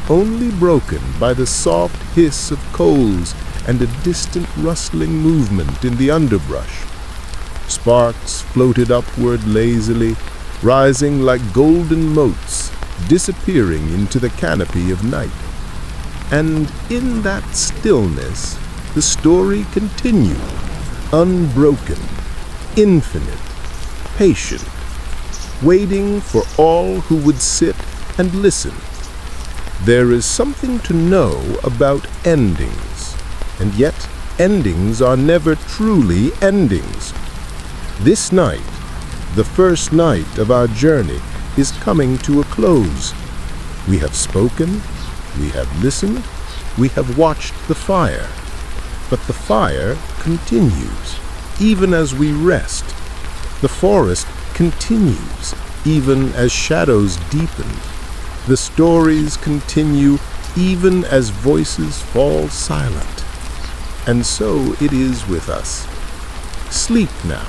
only broken by the soft hiss of coals and a distant rustling movement in the underbrush. Sparks floated upward lazily, rising like golden motes, disappearing into the canopy of night. And in that stillness, the story continued, unbroken, infinite, patient, waiting for all who would sit and listen. There is something to know about endings, and yet endings are never truly endings. This night, the first night of our journey, is coming to a close. We have spoken, we have listened, we have watched the fire. But the fire continues, even as we rest. The forest continues, even as shadows deepen. The stories continue, even as voices fall silent. And so it is with us. Sleep now,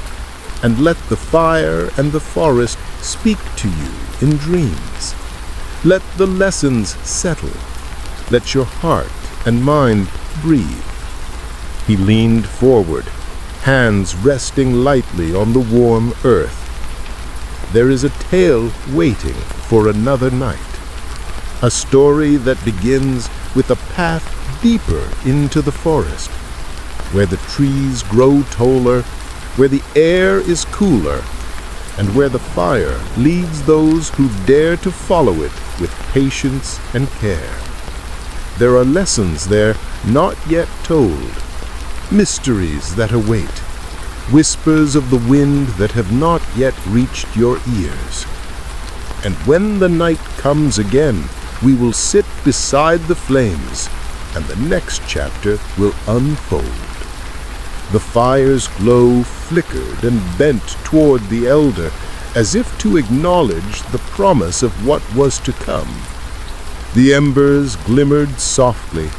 and let the fire and the forest speak to you in dreams. Let the lessons settle. Let your heart and mind breathe. He leaned forward, hands resting lightly on the warm earth. There is a tale waiting for another night. A story that begins with a path deeper into the forest, where the trees grow taller, where the air is cooler, and where the fire leads those who dare to follow it with patience and care. There are lessons there not yet told, mysteries that await, whispers of the wind that have not yet reached your ears. And when the night comes again, we will sit beside the flames, and the next chapter will unfold. The fire's glow flickered and bent toward the elder, as if to acknowledge the promise of what was to come. The embers glimmered softly,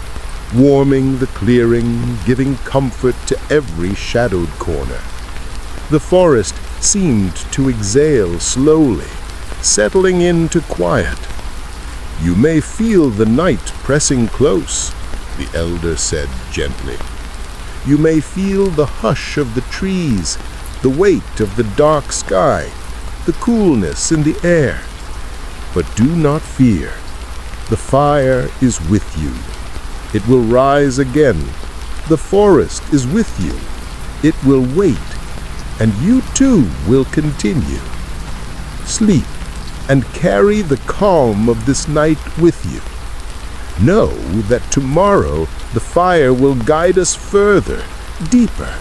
warming the clearing, giving comfort to every shadowed corner. The forest seemed to exhale slowly, settling into quiet. "You may feel the night pressing close," the elder said gently. "You may feel the hush of the trees, the weight of the dark sky, the coolness in the air. But do not fear. The fire is with you. It will rise again. The forest is with you. It will wait, and you too will continue. Sleep and carry the calm of this night with you. Know that tomorrow the fire will guide us further, deeper,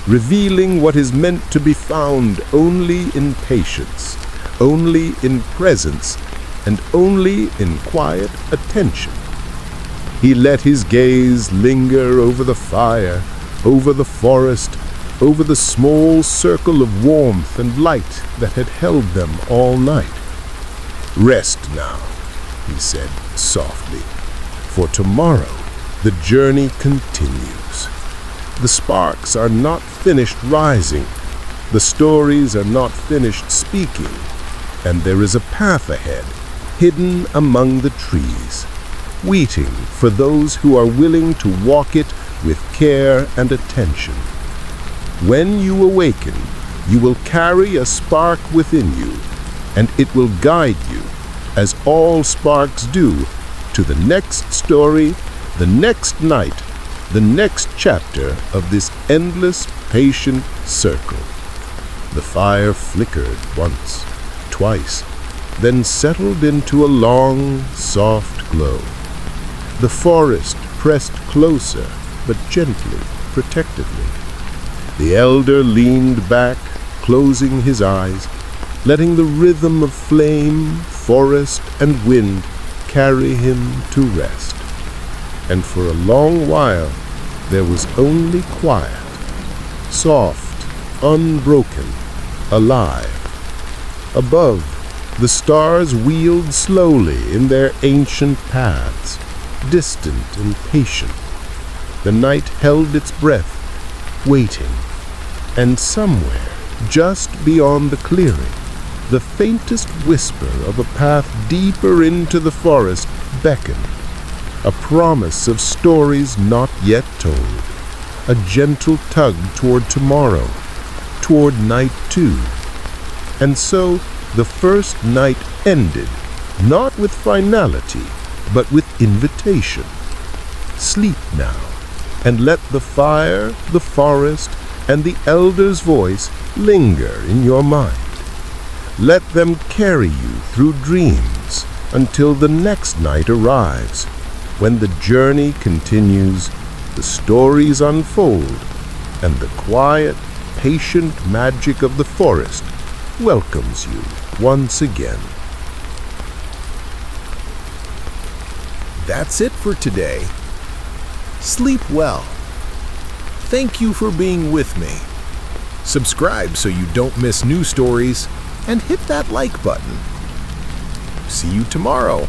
revealing what is meant to be found only in patience, only in presence, and only in quiet attention." He let his gaze linger over the fire, over the forest, over the small circle of warmth and light that had held them all night. "Rest now," he said softly, "for tomorrow the journey continues. The sparks are not finished rising, the stories are not finished speaking, and there is a path ahead, hidden among the trees, waiting for those who are willing to walk it with care and attention. When you awaken, you will carry a spark within you, and it will guide you, as all sparks do, to the next story, the next night, the next chapter of this endless, patient circle." The fire flickered once, twice, then settled into a long, soft glow. The forest pressed closer, but gently, protectively. The elder leaned back, closing his eyes, letting the rhythm of flame, forest, and wind carry him to rest. And for a long while there was only quiet, soft, unbroken, alive. Above, the stars wheeled slowly in their ancient paths, distant and patient. The night held its breath, waiting. And somewhere, just beyond the clearing, the faintest whisper of a path deeper into the forest beckoned, a promise of stories not yet told, a gentle tug toward tomorrow, toward night two. And so the first night ended, not with finality, but with invitation. Sleep now, and let the fire, the forest, and the elder's voice linger in your mind. Let them carry you through dreams until the next night arrives, when the journey continues, the stories unfold, and the quiet, patient magic of the forest welcomes you once again. That's it for today. Sleep well. Thank you for being with me. Subscribe so you don't miss new stories, and hit that like button. See you tomorrow.